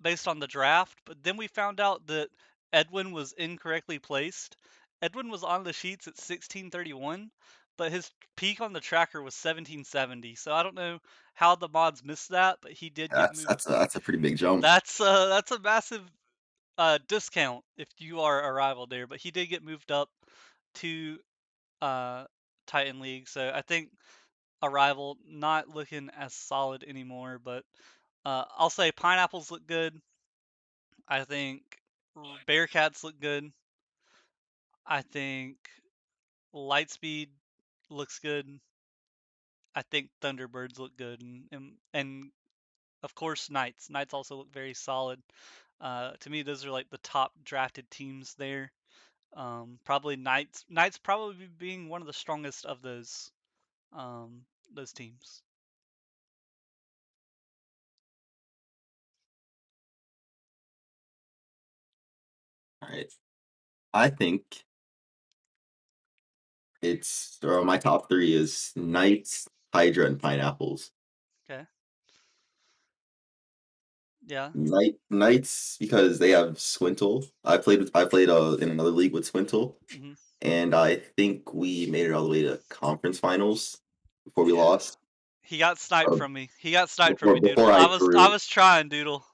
Speaker 2: based on the draft, but then we found out that Edwin was incorrectly placed. Edwin was on the sheets at 1631, but his peak on the tracker was 1770. So I don't know how the mods missed that, but he did get moved.
Speaker 4: That's a pretty big jump.
Speaker 2: That's a massive discount if you are Arrival there, but he did get moved up to uh, Titan League. So I think Arrival not looking as solid anymore, but I'll say Pineapples look good. I think Bearcats look good. I think Lightspeed looks good. I think Thunderbirds look good, and of course Knights. Knights also look very solid. To me, those are like the top drafted teams there. Probably Knights. Knights probably being one of the strongest of those teams.
Speaker 4: All right. I think my top three is Knights, Hydra, and Pineapples.
Speaker 2: Okay. Yeah.
Speaker 4: Knights because they have Swintle. I played in another league with Swintle,
Speaker 2: hmm
Speaker 4: and I think we made it all the way to conference finals before we
Speaker 2: Yeah.
Speaker 4: lost.
Speaker 2: He got sniped
Speaker 4: Or
Speaker 2: from me. He got sniped from me, Doodle.
Speaker 4: before
Speaker 2: I
Speaker 4: I
Speaker 2: was I
Speaker 4: threw,
Speaker 2: was trying, Doodle.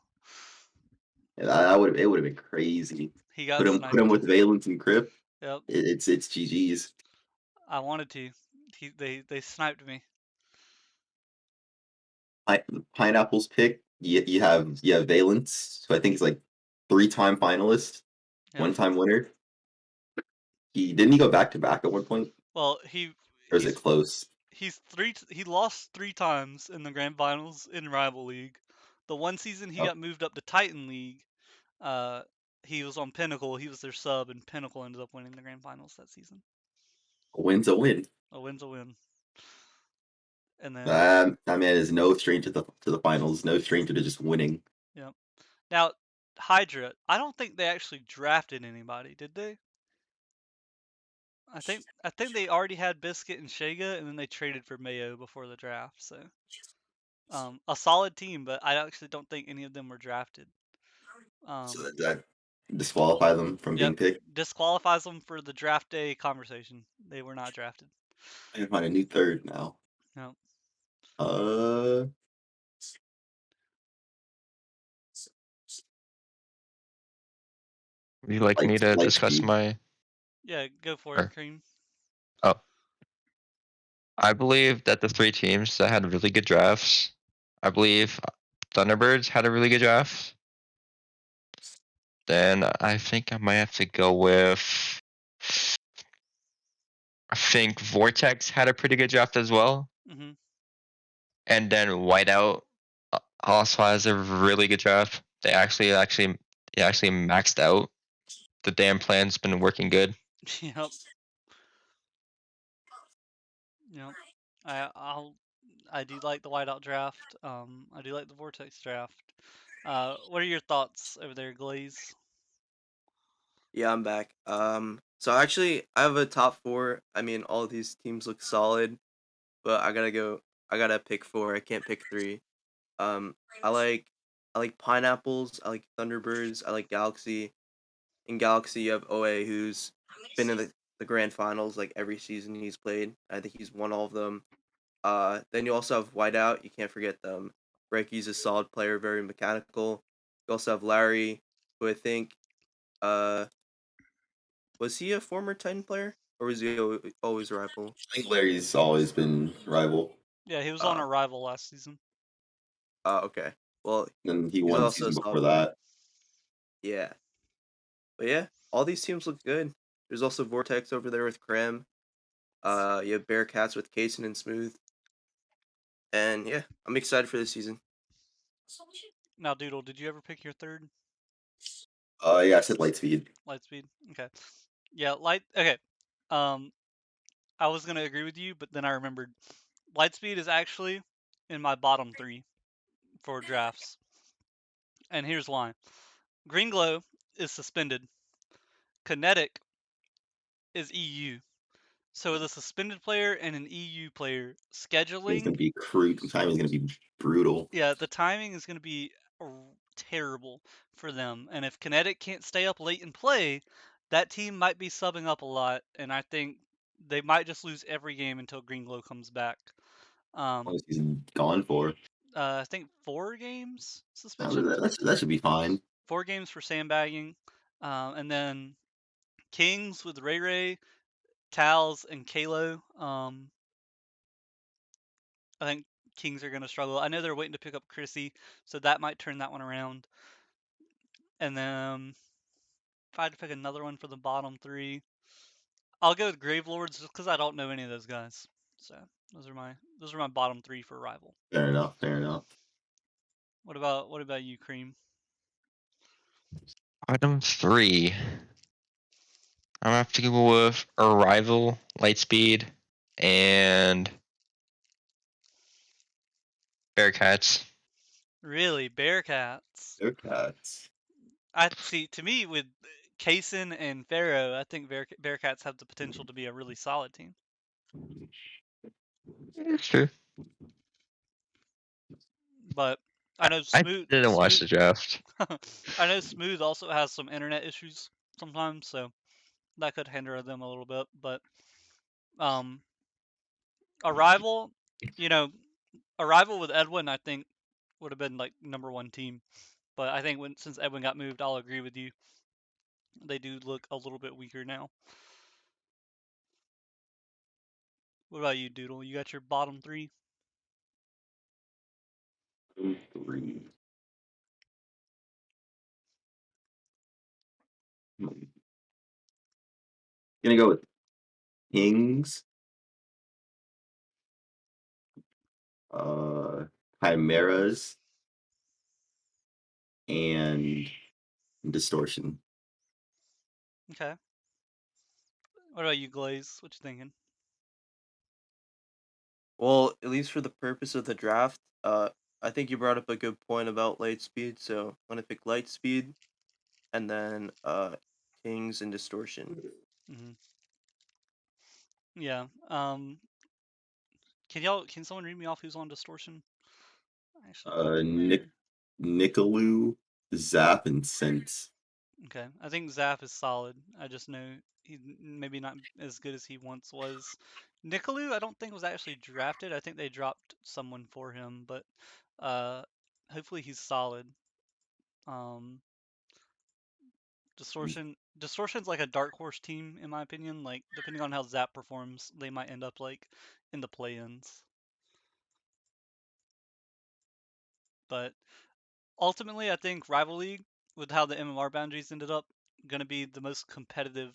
Speaker 4: and I would it would have been crazy.
Speaker 2: He got
Speaker 4: Put him
Speaker 2: sniped.
Speaker 4: with Valence and Crip.
Speaker 2: Yep.
Speaker 4: It's GG's.
Speaker 2: I wanted to. They sniped me.
Speaker 4: Pineapples pick. You have Valence, who I think is like 3-time finalist,
Speaker 2: Yep.
Speaker 4: 1-time winner. He go back to back at one point,
Speaker 2: Well,
Speaker 4: or is it close?
Speaker 2: he lost 3 times in the grand finals in rival league. The one season he
Speaker 4: Oh,
Speaker 2: got moved up to Titan League, uh, he was on Pinnacle. He was their sub, and Pinnacle ended up winning the grand finals that season.
Speaker 4: a win's a win.
Speaker 2: A win's a win. And then,
Speaker 4: That man is no stranger to the finals. No stranger to just winning.
Speaker 2: yep. Now, Hydra. I don't think they actually drafted anybody, did they? I think they already had Biscuit and Shega, and then they traded for Mayo before the draft. So, a solid team, but I actually don't think any of them were drafted.
Speaker 4: So
Speaker 2: Um,
Speaker 4: that disqualify them from
Speaker 2: yep,
Speaker 4: being picked.
Speaker 2: disqualifies them for the draft day conversation. They were not drafted.
Speaker 4: I can find a new third now.
Speaker 2: No.
Speaker 4: Uh,
Speaker 3: Would you like me to discuss
Speaker 4: Lightspeed.
Speaker 3: my?
Speaker 2: Yeah, go for it,
Speaker 3: Or,
Speaker 2: Cream.
Speaker 3: oh, I believe that the three teams that had really good drafts. I believe Thunderbirds had a really good draft. Then I think I might have to go with. I think Vortex had a pretty good draft as well.
Speaker 2: hmm
Speaker 3: And then Whiteout also has a really good draft. They actually maxed out. The damn plan's been working good.
Speaker 2: Yep. Yep. I I do like the whiteout draft. I do like the vortex draft. What are your thoughts over there, Glaze?
Speaker 5: Yeah, I'm back. So actually, I have a top four. I mean, all of these teams look solid, but I gotta go. I gotta pick four. I can't pick three. Um, I like, I like pineapples. I like Thunderbirds. I like Galaxy. In Galaxy, you have OA, who's been in the grand finals like every season he's played. I think he's won all of them. Then you also have Whiteout. You can't forget them. Reiki's a solid player, very mechanical. You also have Larry, who I think uh was he a former Titan player or was he always a rival?
Speaker 4: I think Larry's always been rival.
Speaker 2: Yeah, he was on
Speaker 5: Uh,
Speaker 2: Arrival last season.
Speaker 5: Okay. Well,
Speaker 4: And he
Speaker 5: he's
Speaker 4: won the
Speaker 5: also a
Speaker 4: season before
Speaker 5: sophomore.
Speaker 4: that.
Speaker 5: Yeah. But yeah, all these teams look good. There's also Vortex over there with Creme. You have Bearcats with Kaysen and Smooth. And yeah, I'm excited for this season.
Speaker 2: Now, Doodle, did you ever pick your third?
Speaker 4: Yeah, I said Lightspeed.
Speaker 2: Lightspeed. Okay. Yeah, light. Okay. Um, I was gonna agree with you, but then I remembered Lightspeed is actually in my bottom three for drafts, and here's why. Green Glow is suspended. Kinetic is EU. So with a suspended player and an EU player,
Speaker 4: It's
Speaker 2: scheduling,
Speaker 4: gonna be crude. The timing's gonna be brutal.
Speaker 2: yeah, the timing is gonna be terrible for them. And if Kinetic can't stay up late and play, that team might be subbing up a lot, and I think they might just lose every game until Green Glow comes back.
Speaker 4: As long
Speaker 2: Um,
Speaker 4: as he's gone for.
Speaker 2: I think 4 games
Speaker 4: No,
Speaker 2: suspension,
Speaker 4: that should be fine.
Speaker 2: 4 games for sandbagging, and then Kings with Ray Ray, Tals, and Kalo. I think Kings are going to struggle. I know they're waiting to pick up Chrissy, so that might turn that one around. And then if I had to pick another one for the bottom three, I'll go with Gravelords just because I don't know any of those guys. So those are my bottom three for rival.
Speaker 4: Fair enough. Fair enough.
Speaker 2: What about you, Cream?
Speaker 3: Bottom three. I'm gonna have to go with Arrival, Lightspeed, and Bearcats.
Speaker 2: Really, Bearcats.
Speaker 4: Bearcats.
Speaker 2: I see. To me, with Kaysen and Pharaoh, I think Bearcats have the potential to be a really solid team.
Speaker 3: It's true.
Speaker 2: But I know
Speaker 3: I didn't watch
Speaker 2: Smooth.
Speaker 3: the draft.
Speaker 2: I know Smooth also has some internet issues sometimes, so that could hinder them a little bit. But um, Arrival, you know, Arrival with Edwin, I think would have been like #1 team. But I think since Edwin got moved, I'll agree with you. They do look a little bit weaker now. What about you, Doodle? You got your bottom three?
Speaker 4: Three. Gonna go with Kings. Chimeras, and Distortion.
Speaker 2: Okay. What about you, Glaze? What you thinking?
Speaker 5: Well, at least for the purpose of the draft, I think you brought up a good point about Lightspeed, so I'm gonna pick Lightspeed and then Kings and Distortion.
Speaker 2: Hmm. Yeah. Can someone read me off who's on Distortion? I actually don't
Speaker 4: Nick
Speaker 2: remember.
Speaker 4: Nicoloo, Zap, and Sense.
Speaker 2: Okay, I think Zaf is solid. I just know he's maybe not as good as he once was. Nicolou, I don't think was actually drafted. I think they dropped someone for him, but uh, hopefully he's solid. Um, Distortion's like a dark horse team in my opinion. Like depending on how Zap performs, they might end up like in the play-ins. But ultimately, I think Rival League, with how the MMR boundaries ended up, gonna be the most competitive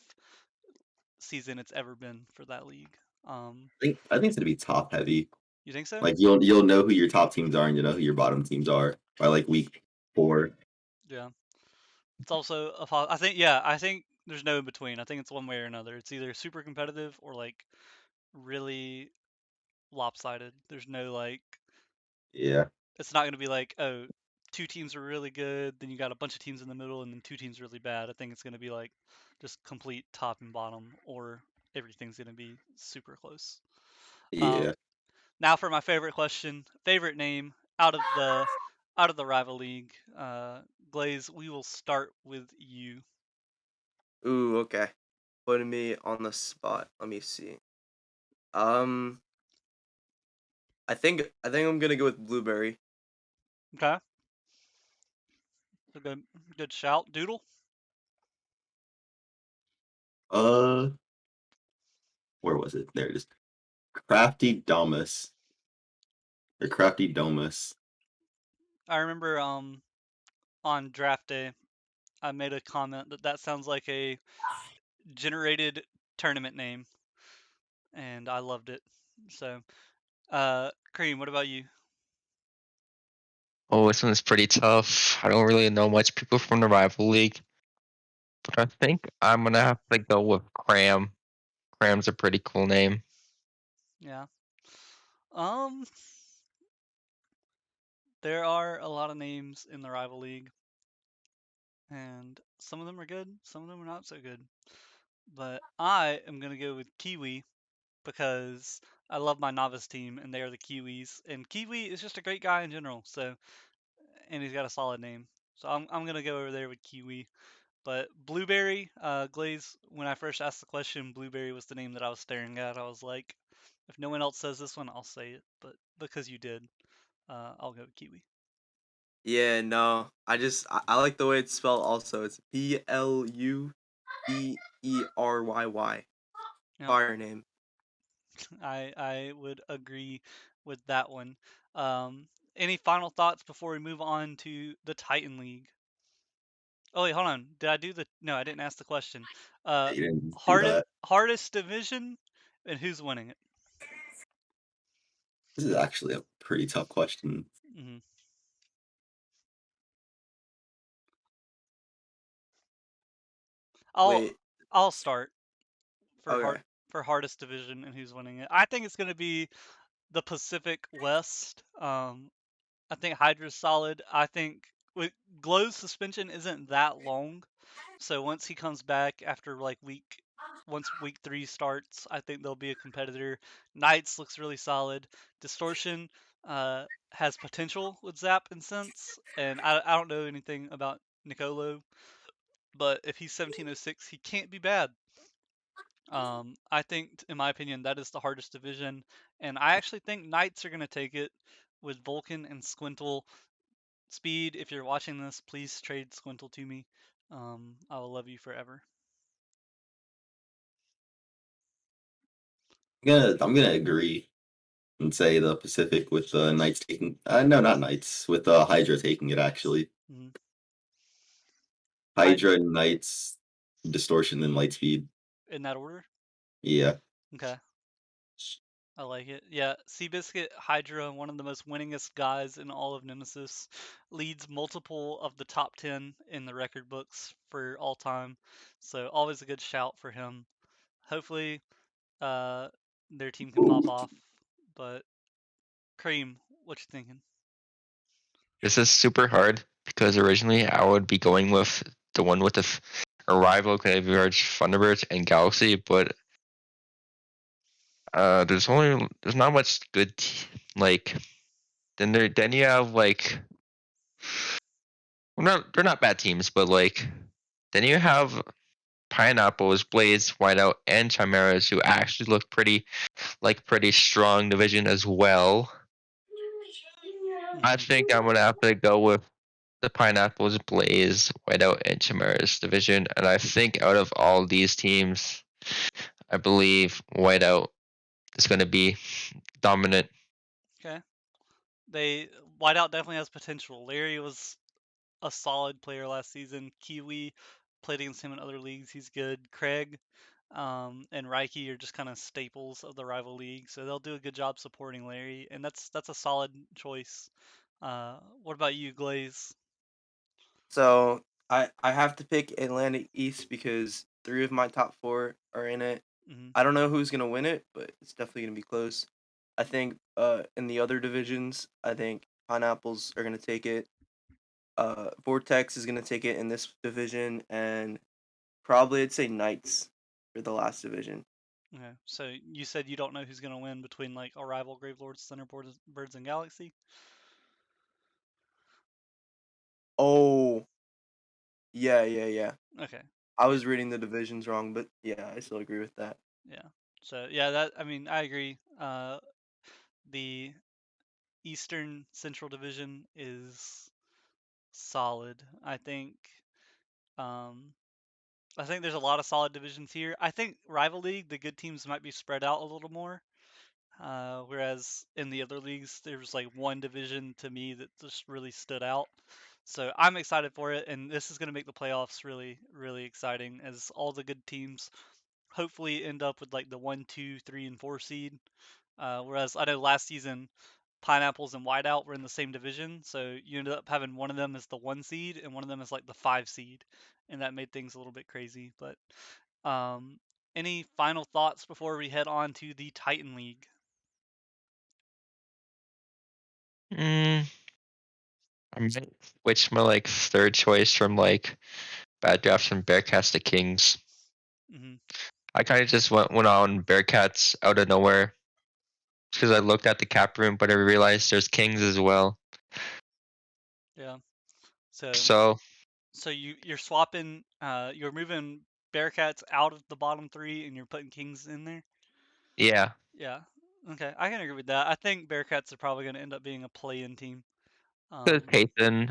Speaker 2: season it's ever been for that league.
Speaker 4: I think it's gonna be top heavy.
Speaker 2: You think so?
Speaker 4: Like you'll know who your top teams are and you'll know who your bottom teams are by like week 4.
Speaker 2: Yeah. It's also I think yeah, I think there's no in between. I think it's one way or another. It's either super competitive or like really lopsided. There's no like
Speaker 4: Yeah.
Speaker 2: it's not going to be like, oh, 2 teams are really good, then you got a bunch of teams in the middle and then 2 teams really bad. I think it's going to be like just complete top and bottom or everything's going to be super close.
Speaker 4: Yeah.
Speaker 2: Now for my favorite question, favorite name out of the rival league. Glaze, we will start with you.
Speaker 5: Ooh, okay. Putting me on the spot. Let me see. Um, I think I'm gonna go with Blueberry.
Speaker 2: Okay. A good shout. Doodle.
Speaker 4: Uh where was it? There it is. Crafty Domus. Or Crafty Domus.
Speaker 2: I remember on draft day, I made a comment that sounds like a generated tournament name, and I loved it. So, Cream, what about you?
Speaker 3: Oh, this one's pretty tough. I don't really know much people from the rival league, but I think I'm gonna have to go with Creme. Creme's a pretty cool name.
Speaker 2: Yeah. Um, there are a lot of names in the rival league, and some of them are good, some of them are not so good. But I am gonna go with Kiwi because I love my novice team, and they are the Kiwis. And Kiwi is just a great guy in general. So, and he's got a solid name. So I'm gonna go over there with Kiwi. But Blueberry, Glaze, when I first asked the question, Blueberry was the name that I was staring at. I was like, if no one else says this one, I'll say it. But because you did, I'll go with Kiwi.
Speaker 5: Yeah, no. I like the way it's spelled also. It's Blueberry.
Speaker 2: Yep,
Speaker 5: Fire name.
Speaker 2: I would agree with that one. Any final thoughts before we move on to the Titan League? Oh wait, hold on. Did I do the? No, I didn't ask the question.
Speaker 4: You didn't do that.
Speaker 2: Hardest division, and who's winning it?
Speaker 4: This is actually a pretty tough question.
Speaker 2: hmm I'll
Speaker 5: Wait.
Speaker 2: I'll start for
Speaker 5: Okay.
Speaker 2: hardest division and who's winning it. I think it's going to be the Pacific West. I think Hydra's solid. I think with Glow's suspension isn't that long, so once he comes back after once week 3 starts, I think they'll be a competitor. Knights looks really solid. Distortion has potential with Zap and Sense, and I don't know anything about Nicolo, but if he's 1706, he can't be bad. I think, in my opinion, that is the hardest division, and I actually think Knights are going to take it with Vulcan and Squintle. Speed, if you're watching this, please trade Squintle to me. I will love you forever.
Speaker 4: I'm gonna agree and say the Pacific with the Knights taking. No, not Knights. With Hydra taking it actually.
Speaker 2: hmm I
Speaker 4: Hydra, Knights, Distortion, and Lightspeed.
Speaker 2: in that order.
Speaker 4: Yeah.
Speaker 2: Okay, I like it. Yeah, Seabiscuit Hydra, one of the most winningest guys in all of Nemesis, leads multiple of the top 10 in the record books for all time. So always a good shout for him. Hopefully, uh, their team can pop off. But Cream, what you thinking?
Speaker 3: This is super hard because originally I would be going with the one with the Arrival, Graveyard, Thunderbirds, and Galaxy, but there's not much good like then you have like well, they're not bad teams, but like then you have Pineapples, Blaze, Whiteout, and Chimeras who actually look pretty strong division as well. I
Speaker 2: hmm
Speaker 3: think I'm gonna have to go with the Pineapples, Blaze, Whiteout, and Chimeras division, and I think out of all these teams, I believe Whiteout is gonna be dominant.
Speaker 2: Okay. They Whiteout definitely has potential. Larry was a solid player last season. Kiwi played against him in other leagues. He's good. Craig and Reiki are just kind of staples of the rival league, so they'll do a good job supporting Larry, and that's a solid choice. What about you, Glaze?
Speaker 5: So I have to pick Atlantic East because three of my top four are in it.
Speaker 2: hmm
Speaker 5: I don't know who's gonna win it, but it's definitely gonna be close. I think in the other divisions, I think Pineapples are gonna take it. Vortex is gonna take it in this division, and probably I'd say Knights for the last division.
Speaker 2: Okay, so you said you don't know who's gonna win between like Arrival, Gravelords, Thunderbirds, Birds, and Galaxy.
Speaker 5: Oh, yeah.
Speaker 2: Okay,
Speaker 5: I
Speaker 2: yeah,
Speaker 5: was reading the divisions wrong, but yeah, I still agree with that.
Speaker 2: yeah. So yeah, that I mean I agree. The Eastern Central Division is solid. Um, I think there's a lot of solid divisions here. I think Rival League, the good teams might be spread out a little more. Whereas in the other leagues, there was like one division to me that just really stood out. So I'm excited for it, and this is going to make the playoffs really, really exciting as all the good teams hopefully end up with like the 1, 2, 3, and 4 seed. Whereas I know last season, Pineapples and Whiteout were in the same division, so you ended up having one of them as the 1 seed and one of them as like the 5 seed, and that made things a little bit crazy. But um, any final thoughts before we head on to the Titan League?
Speaker 3: Mm, I might switch my like third choice from like bad drafts from Bearcats to Kings.
Speaker 2: Hmm.
Speaker 3: I kind of just went on Bearcats out of nowhere because I looked at the cap room, but I realized there's Kings as well.
Speaker 2: Yeah. So
Speaker 3: So
Speaker 2: you're swapping, you're moving Bearcats out of the bottom three, and you're putting Kings in there.
Speaker 3: yeah,
Speaker 2: Yeah. Okay, I can agree with that. I think Bearcats are probably going to end up being a play-in team.
Speaker 3: because Payton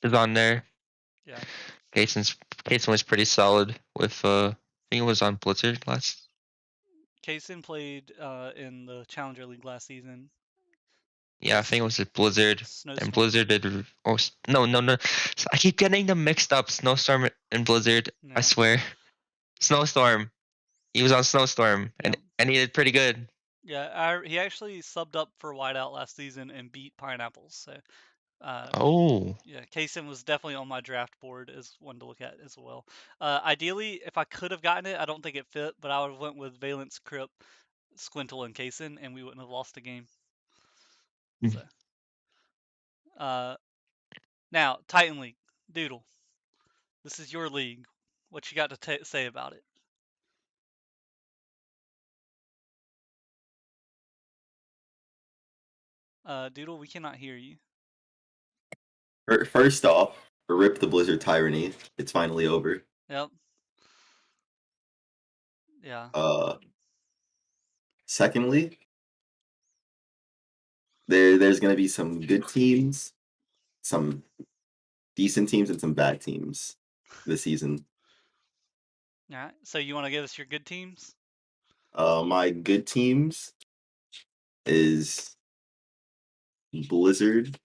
Speaker 3: is on there.
Speaker 2: Yeah.
Speaker 3: Payton's Payton was pretty solid with I think it was on Blizzard last.
Speaker 2: Kaysen played in the Challenger League last season.
Speaker 3: Yeah, I think it was at Blizzard. And
Speaker 2: Snowstorm.
Speaker 3: Blizzard did. Oh no! I keep getting them mixed up. Snowstorm and Blizzard. I
Speaker 2: Yeah.
Speaker 3: swear. Snowstorm. He was on Snowstorm,
Speaker 2: Yep.
Speaker 3: and he did pretty good.
Speaker 2: Yeah. He actually subbed up for Whiteout last season and beat Pineapples. So, uh,
Speaker 3: Oh.
Speaker 2: yeah, Kaysen was definitely on my draft board as one to look at as well. Ideally, if I could have gotten it, I don't think it fit, but I would have went with Valence, Crip, Squintle, and Kaysen, and we wouldn't have lost a game. So, uh, now Titan League, Doodle. This is your league. What you got to say about it? Doodle, we cannot hear you.
Speaker 4: First off, rip the Blizzard tyranny. It's finally over.
Speaker 2: Yep. Yeah.
Speaker 4: Secondly, there's gonna be some good teams, some decent teams, and some bad teams this season.
Speaker 2: All right. So you want to give us your good teams?
Speaker 4: My good teams is Blizzard,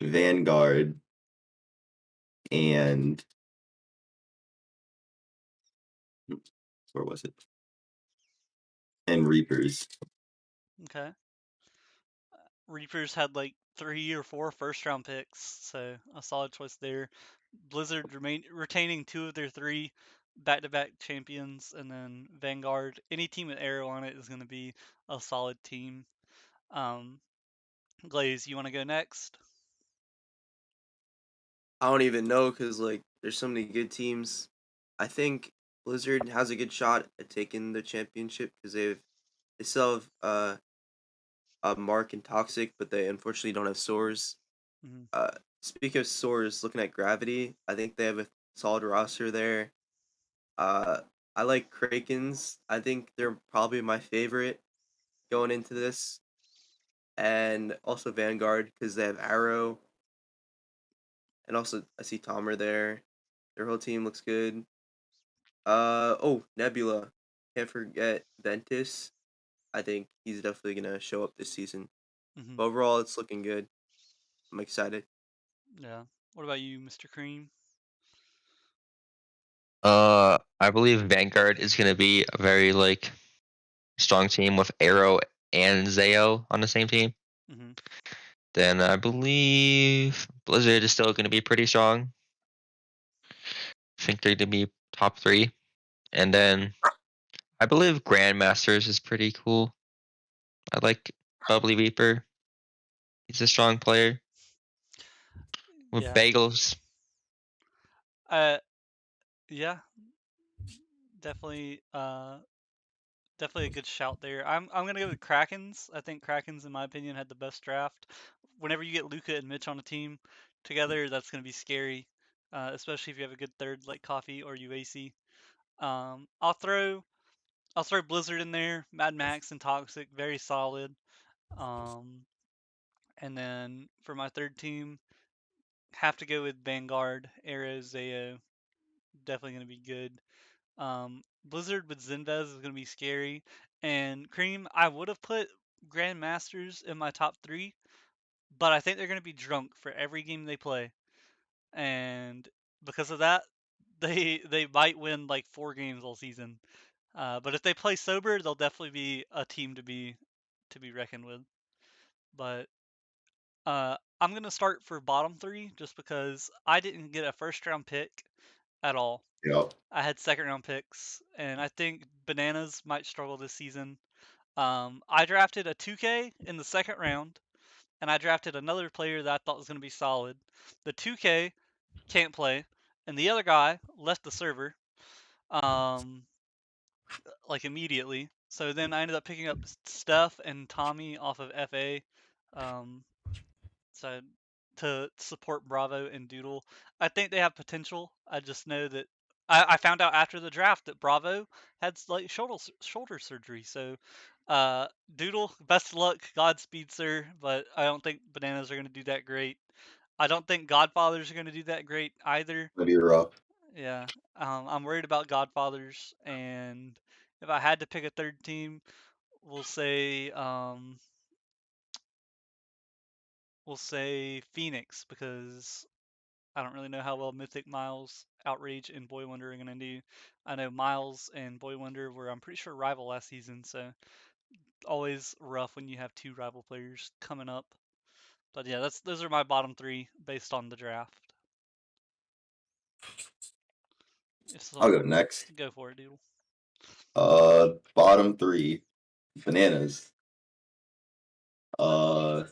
Speaker 4: Vanguard, and where was it? And Reapers.
Speaker 2: Okay. Reapers had like 3 or 4 first-round picks, so a solid choice there. Blizzard retaining 2 of their 3 back-to-back champions, and then Vanguard. Any team with Arrow on it is going to be a solid team. Um, Glaze, you want to go next?
Speaker 5: I don't even know because like there's so many good teams. I think Blizzard has a good shot at taking the championship because they still have Mark and Toxic, but they unfortunately don't have Soars.
Speaker 2: Mm-hmm.
Speaker 5: Uh, Speaking of Soars, looking at Gravity, I think they have a solid roster there. Uh, I like Krakens. I think they're probably my favorite going into this, and also Vanguard because they have Arrow, and also I see Tomer there. Their whole team looks good. Oh, Nebula. Can't forget Ventus. I think he's definitely gonna show up this season.
Speaker 2: Mm-hmm.
Speaker 5: But overall, it's looking good. I'm excited.
Speaker 2: Yeah. What about you, Mr. Cream?
Speaker 3: I believe Vanguard is gonna be a very like strong team with Arrow and Zayo on the same team.
Speaker 2: Mm-hmm.
Speaker 3: Then I believe Blizzard is still gonna be pretty strong. I think they're gonna be top 3. And then I believe Grandmasters is pretty cool. I like Bubbly Reaper. He's a strong player with
Speaker 2: Yeah.
Speaker 3: bagels.
Speaker 2: Uh, yeah. Definitely. Definitely a good shout there. I'm gonna go with Krakens. I think Krakens, in my opinion, had the best draft. Whenever you get Luca and Mitch on a team together, that's gonna be scary, especially if you have a good third like Coffee or UAC. I'll throw Blizzard in there. Mad Max and Toxic, very solid. Um, and then for my third team, have to go with Vanguard, Arrow, Zayo. Definitely gonna be good. Blizzard with Zenvez is gonna be scary. And Creme, I would have put Grandmasters in my top 3, but I think they're going to be drunk for every game they play. And because of that, they might win like 4 games all season. But if they play sober, they'll definitely be a team to be reckoned with. But I'm gonna start for bottom 3 just because I didn't get a first round pick at all.
Speaker 4: Yep.
Speaker 2: I had second round picks, and I think Bananas might struggle this season. I drafted a 2K in the second round, and I drafted another player that I thought was going to be solid. The 2K can't play, and the other guy left the server, um, like immediately. So then I ended up picking up Steph and Tommy off of FA, um, so to support Bravo and Doodle. I think they have potential. I just know that I found out after the draft that Bravo had like shoulder surgery. So Doodle, best of luck, Godspeed, sir. But I don't think Bananas are going to do that great. I don't think Godfathers are going to do that great either.
Speaker 4: That'd be rough.
Speaker 2: Yeah, I'm worried about Godfathers, and if I had to pick a third team, we'll say Phoenix because I don't really know how well Mythic, Miles, Outrage, and Boy Wonder are gonna do. I know Miles and Boy Wonder were, I'm pretty sure, rival last season, so always rough when you have 2 rival players coming up. But yeah, those are my bottom 3 based on the draft. If
Speaker 4: I'll
Speaker 2: some,
Speaker 4: go next.
Speaker 2: go for it, Doodle.
Speaker 4: Bottom 3, Bananas, uh,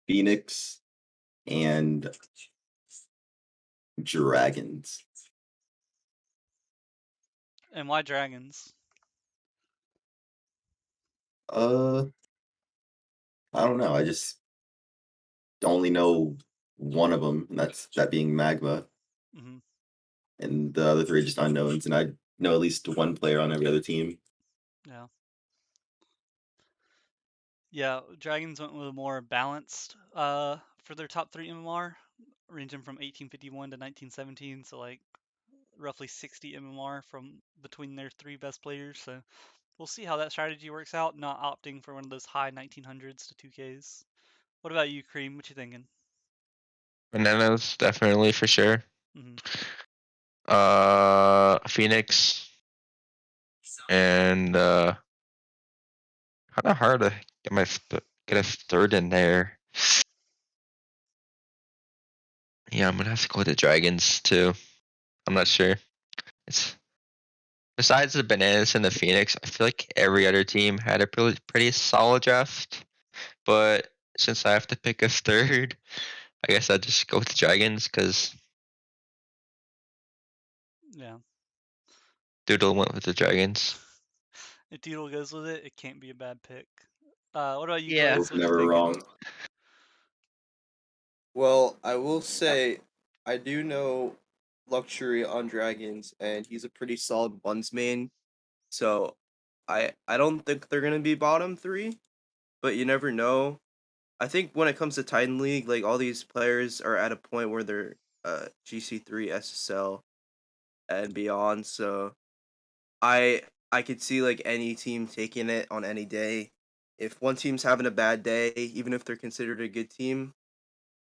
Speaker 4: Phoenix, and Dragons.
Speaker 2: And why Dragons?
Speaker 4: Uh, I don't know. I just only know one of them, and that being Magma,
Speaker 2: Hmm.
Speaker 4: and the other 3 are just unknowns, and I know at least one player on every other team.
Speaker 2: Yeah. Yeah, Dragons went with a more balanced for their top 3 MMR, ranging from 1851 to 1917, so like roughly 60 MMR from between their 3 best players. So we'll see how that strategy works out, not opting for one of those high 1900s to 2Ks. What about you, Cream? What you thinking?
Speaker 3: Bananas, definitely for sure.
Speaker 2: Hmm.
Speaker 3: Phoenix, and kind of hard to get a third in there. Yeah, I'm gonna have to go with the Dragons too. I'm not sure. It's besides the Bananas and the Phoenix, I feel like every other team had a pretty solid draft. But since I have to pick a third, I guess I'll just go with the Dragons because
Speaker 2: Yeah.
Speaker 3: Doodle went with the Dragons.
Speaker 2: If Doodle goes with it, it can't be a bad pick. What about you,
Speaker 3: Yeah.
Speaker 2: Glaze?
Speaker 4: Both
Speaker 2: What you
Speaker 4: never
Speaker 2: thinking?
Speaker 4: wrong.
Speaker 5: Well, I will say I do know Luxury on Dragons, and he's a pretty solid ones main. So I don't think they're gonna be bottom 3, but you never know. I think when it comes to Titan League, like all these players are at a point where they're GC3, SSL, and beyond. So I could see like any team taking it on any day. If one team's having a bad day, even if they're considered a good team,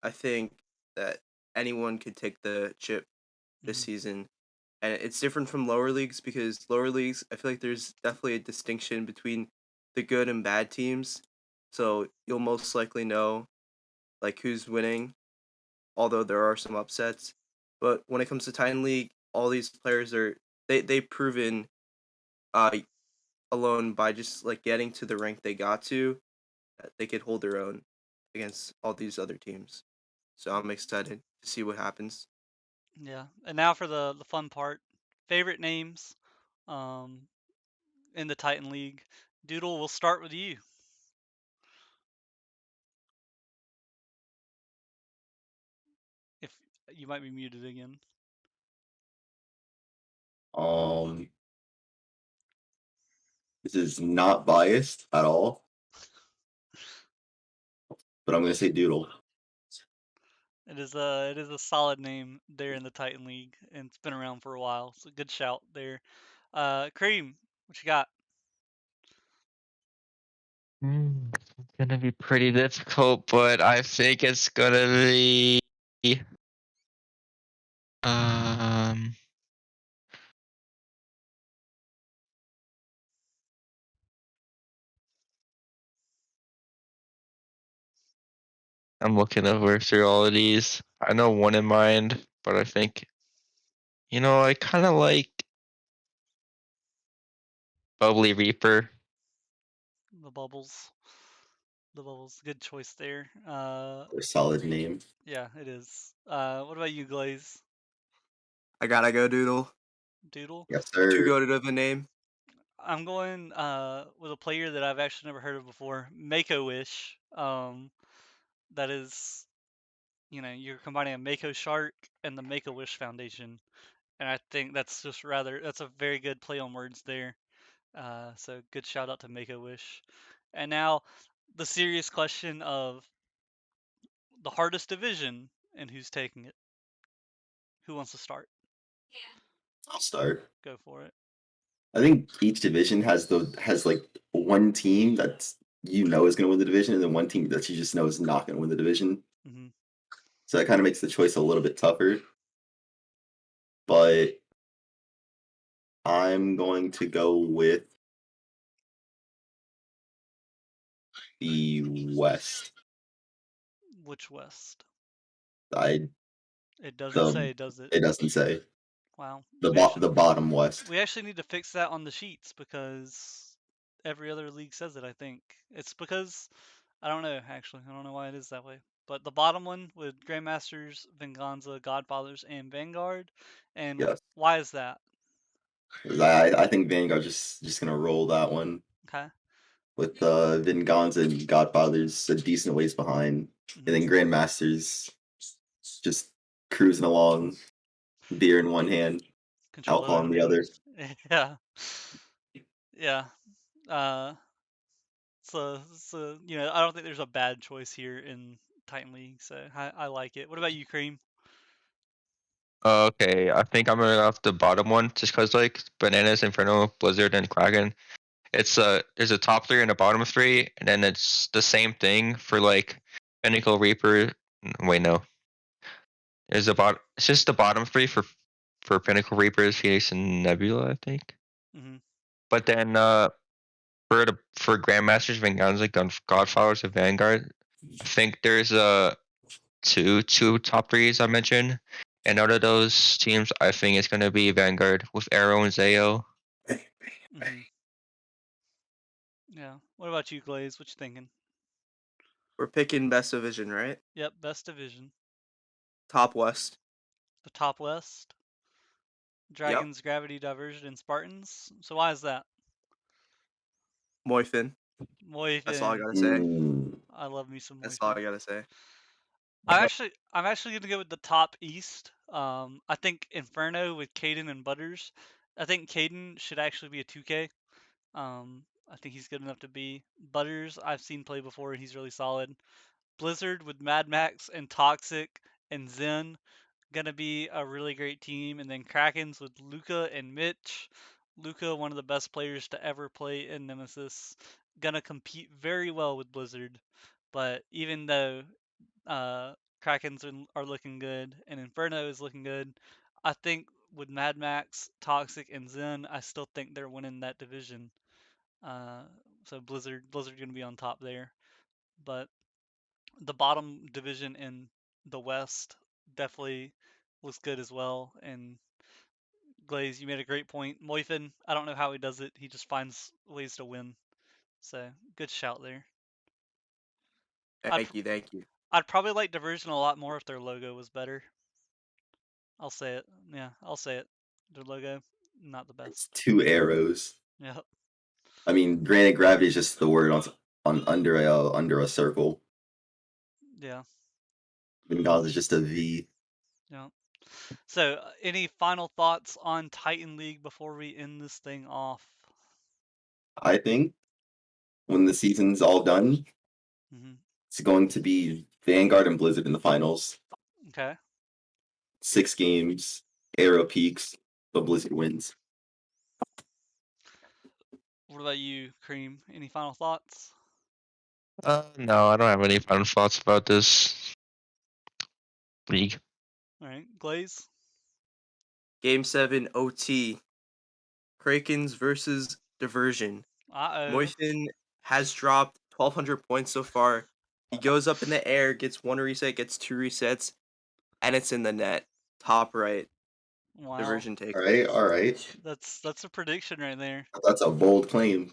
Speaker 5: I think that anyone could take the chip this
Speaker 2: Hmm.
Speaker 5: season. And it's different from lower leagues because lower leagues, I feel like there's definitely a distinction between the good and bad teams. So you'll most likely know like who's winning, although there are some upsets. But when it comes to Titan League, all these players are they've proven uh alone by just like getting to the rank they got to, that they could hold their own against all these other teams. So I'm excited to see what happens.
Speaker 2: Yeah. And now for the fun part. Favorite names um, in the Titan League. Doodle, we'll start with you. If you might be muted again.
Speaker 4: Um, this is not biased at all, but I'm gonna say Doodle.
Speaker 2: It is a solid name there in the Titan League, and it's been around for a while. So good shout there. Cream, what you got?
Speaker 3: It's gonna be pretty difficult, but I think it's gonna be. Um, I'm looking over through all of these. I know one in mind, but I think, I kind of like Bubbly Reaper.
Speaker 2: The bubbles. The bubbles. Good choice there.
Speaker 4: A solid name.
Speaker 2: Yeah, it is. What about you, Glaze?
Speaker 5: I gotta go Doodle.
Speaker 2: Doodle?
Speaker 4: Yes,
Speaker 5: Too
Speaker 4: sir.
Speaker 5: goated of a name.
Speaker 2: I'm going with a player that I've actually never heard of before, Make-A-Wish. That is, you're combining a Mako Shark and the Make-A-Wish Foundation, and I think that's a very good play on words there. So good shout out to Make-A-Wish. And now the serious question of the hardest division and who's taking it. Who wants to start?
Speaker 4: I'll start.
Speaker 2: Go for it.
Speaker 4: I think each division has like one team that's is going to win the division, and then one team that you just know is not going to win the division.
Speaker 2: Hmm.
Speaker 4: So that kind of makes the choice a little bit tougher. But I'm going to go with the West.
Speaker 2: Which West?
Speaker 4: I
Speaker 2: It doesn't
Speaker 4: the
Speaker 2: say, does it?
Speaker 4: It doesn't say
Speaker 2: Wow.
Speaker 4: the bottom West.
Speaker 2: We actually need to fix that on the sheets because every other league says it, I think. It's because I don't know, actually. I don't know why it is that way. But the bottom one with Grandmasters, Venganza, Godfathers, and Vanguard. And
Speaker 4: Yes,
Speaker 2: why is that?
Speaker 4: 'cause I think Vanguard's just gonna roll that one
Speaker 2: Okay.
Speaker 4: with Venganza and Godfather's a decent ways behind, and
Speaker 2: Hmm.
Speaker 4: then Grandmasters just cruising along, beer in one hand,
Speaker 2: Controller
Speaker 4: alcohol
Speaker 2: in
Speaker 4: in
Speaker 2: the
Speaker 4: the
Speaker 2: other.
Speaker 4: other.
Speaker 2: Yeah. Yeah. Uh, so, I don't think there's a bad choice here in Titan League, so I like it. What about you, Cream?
Speaker 3: Okay, I think I'm gonna go off the bottom one just because like Bananas, Inferno, Blizzard, and Kraken. There's a top three and a bottom three, and then it's the same thing for like Pinnacle Reaper. Wait, no. It's just the bottom three for Pinnacle Reapers, Phoenix, and Nebula, I think.
Speaker 2: Hmm.
Speaker 3: But then for Grandmasters, Venganza, Godfathers, and Vanguard, I think there's two top threes I mentioned, and out of those teams, I think it's gonna be Vanguard with Arrow and Zayo.
Speaker 2: Hmm. Yeah. What about you, Glaze? What you thinking?
Speaker 5: We're picking best division, right?
Speaker 2: Yep, best division.
Speaker 5: Top West.
Speaker 2: The top West.
Speaker 5: Yep.
Speaker 2: Dragons, Gravity, Diversion, and Spartans. So why is that?
Speaker 5: Moifin. That's all I
Speaker 2: Moifin.
Speaker 5: gotta say.
Speaker 4: Mm,
Speaker 2: I love me some
Speaker 5: That's all
Speaker 2: Moifin.
Speaker 5: I gotta say.
Speaker 2: I'm actually gonna go with the top East. I think Inferno with Caden and Butters. I think Caden should actually be a 2K. I think he's good enough to be. Butters, I've seen play before. He's really solid. Blizzard with Mad Max and Toxic and Zen, gonna be a really great team. And then Krakens with Luca and Mitch. Luca, one of the best players to ever play in Nemesis, gonna compete very well with Blizzard. But even though uh, Krakens are looking good and Inferno is looking good, I think with Mad Max, Toxic, and Zen, I still think they're winning that division. Uh, so Blizzard gonna be on top there. But the bottom division in the West definitely looks good as well. And Glaze, you made a great point. Moifin, I don't know how he does it. He just finds ways to win. So good shout there. I'd
Speaker 5: Thank you, thank you.
Speaker 2: I'd probably like Diversion a lot more if their logo was better. I'll say it. Yeah, I'll say it. Their logo, not the
Speaker 4: it's
Speaker 2: best.
Speaker 4: two arrows.
Speaker 2: Yep.
Speaker 4: I mean, granted, gravity is just the word on under a circle.
Speaker 2: Yeah.
Speaker 4: Venganza is just a V.
Speaker 2: Yeah. So, any final thoughts on Titan League before we end this thing off?
Speaker 4: I think when the season's all done,
Speaker 2: Hmm.
Speaker 4: it's going to be Vanguard and Blizzard in the finals.
Speaker 2: Okay.
Speaker 4: 6 games, Arrow peaks, but Blizzard wins.
Speaker 2: What about you, Cream? Any final thoughts?
Speaker 3: No, I don't have any final thoughts about this league.
Speaker 2: All right, Glaze.
Speaker 5: Game 7 OT. Krakens versus Diversion.
Speaker 2: Uh-oh.
Speaker 5: Moisten has dropped 1,200 points so far. He goes up in the air, gets 1 reset, gets 2 resets, and it's in the net. Top right.
Speaker 2: Wow.
Speaker 5: Diversion takes.
Speaker 4: All right.
Speaker 2: That's a prediction right there.
Speaker 4: That's a bold claim.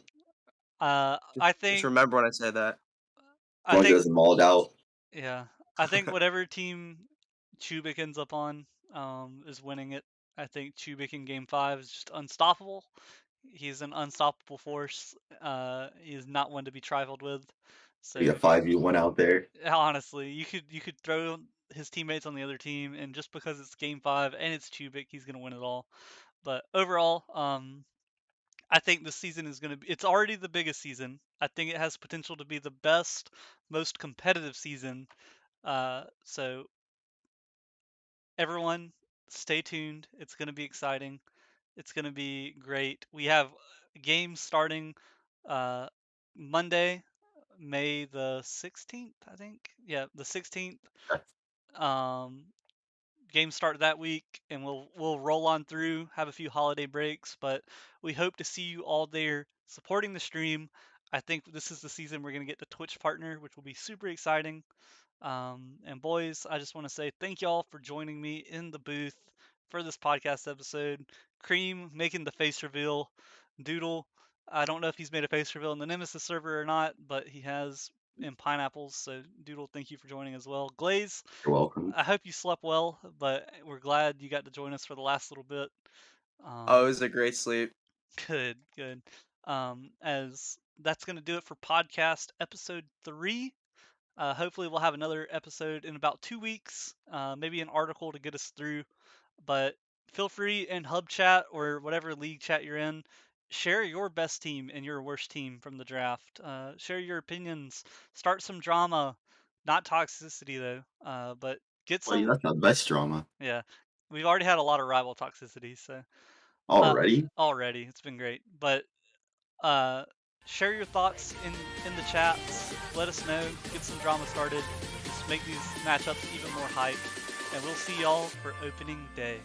Speaker 2: I
Speaker 5: Just
Speaker 2: think
Speaker 5: remember when I said that.
Speaker 2: I
Speaker 4: As long as it
Speaker 2: think
Speaker 4: doesn't maul it out.
Speaker 2: yeah. I think whatever team Chubik ends up on is winning it. I think Chubik in Game 5 is just unstoppable. He's an unstoppable force. He is not one to be trifled with. So
Speaker 4: Be a 5v1 out there.
Speaker 2: honestly, you could throw his teammates on the other team, and just because it's Game 5 and it's Chubik, he's gonna win it all. But overall, I think this season is going to be, it's already the biggest season. I think it has potential to be the best, most competitive season. So everyone, stay tuned. It's going to be exciting. It's going to be great. We have games starting uh, Monday, May the 16th, I think. Yeah, the 16th. Um, games start that week, and we'll roll on through, have a few holiday breaks, but we hope to see you all there supporting the stream. I think this is the season we're going to get the Twitch partner, which will be super exciting. And boys, I just want to say thank y'all for joining me in the booth for this podcast episode. Creme making the face reveal. Doodle, I don't know if he's made a face reveal in the Nemesis server or not, but he has in Pineapples. So Doodle, thank you for joining as well. Glaze,
Speaker 4: You're welcome.
Speaker 2: I hope you slept well, but we're glad you got to join us for the last little bit.
Speaker 5: Oh, it was a great sleep.
Speaker 2: Good, good. As that's going to do it for podcast episode 3. Hopefully, we'll have another episode in about 2 weeks, maybe an article to get us through. But feel free in Hub Chat or whatever league chat you're in, share your best team and your worst team from the draft. Share your opinions. Start some drama, not toxicity though. But get
Speaker 4: Well, yeah,
Speaker 2: some.
Speaker 4: that's the best drama.
Speaker 2: Yeah, we've already had a lot of rival toxicity, so
Speaker 4: Already?
Speaker 2: already it's been great. But uh, share your thoughts in the chats. Let us know. Get some drama started. Just make these matchups even more hype. And we'll see y'all for opening day.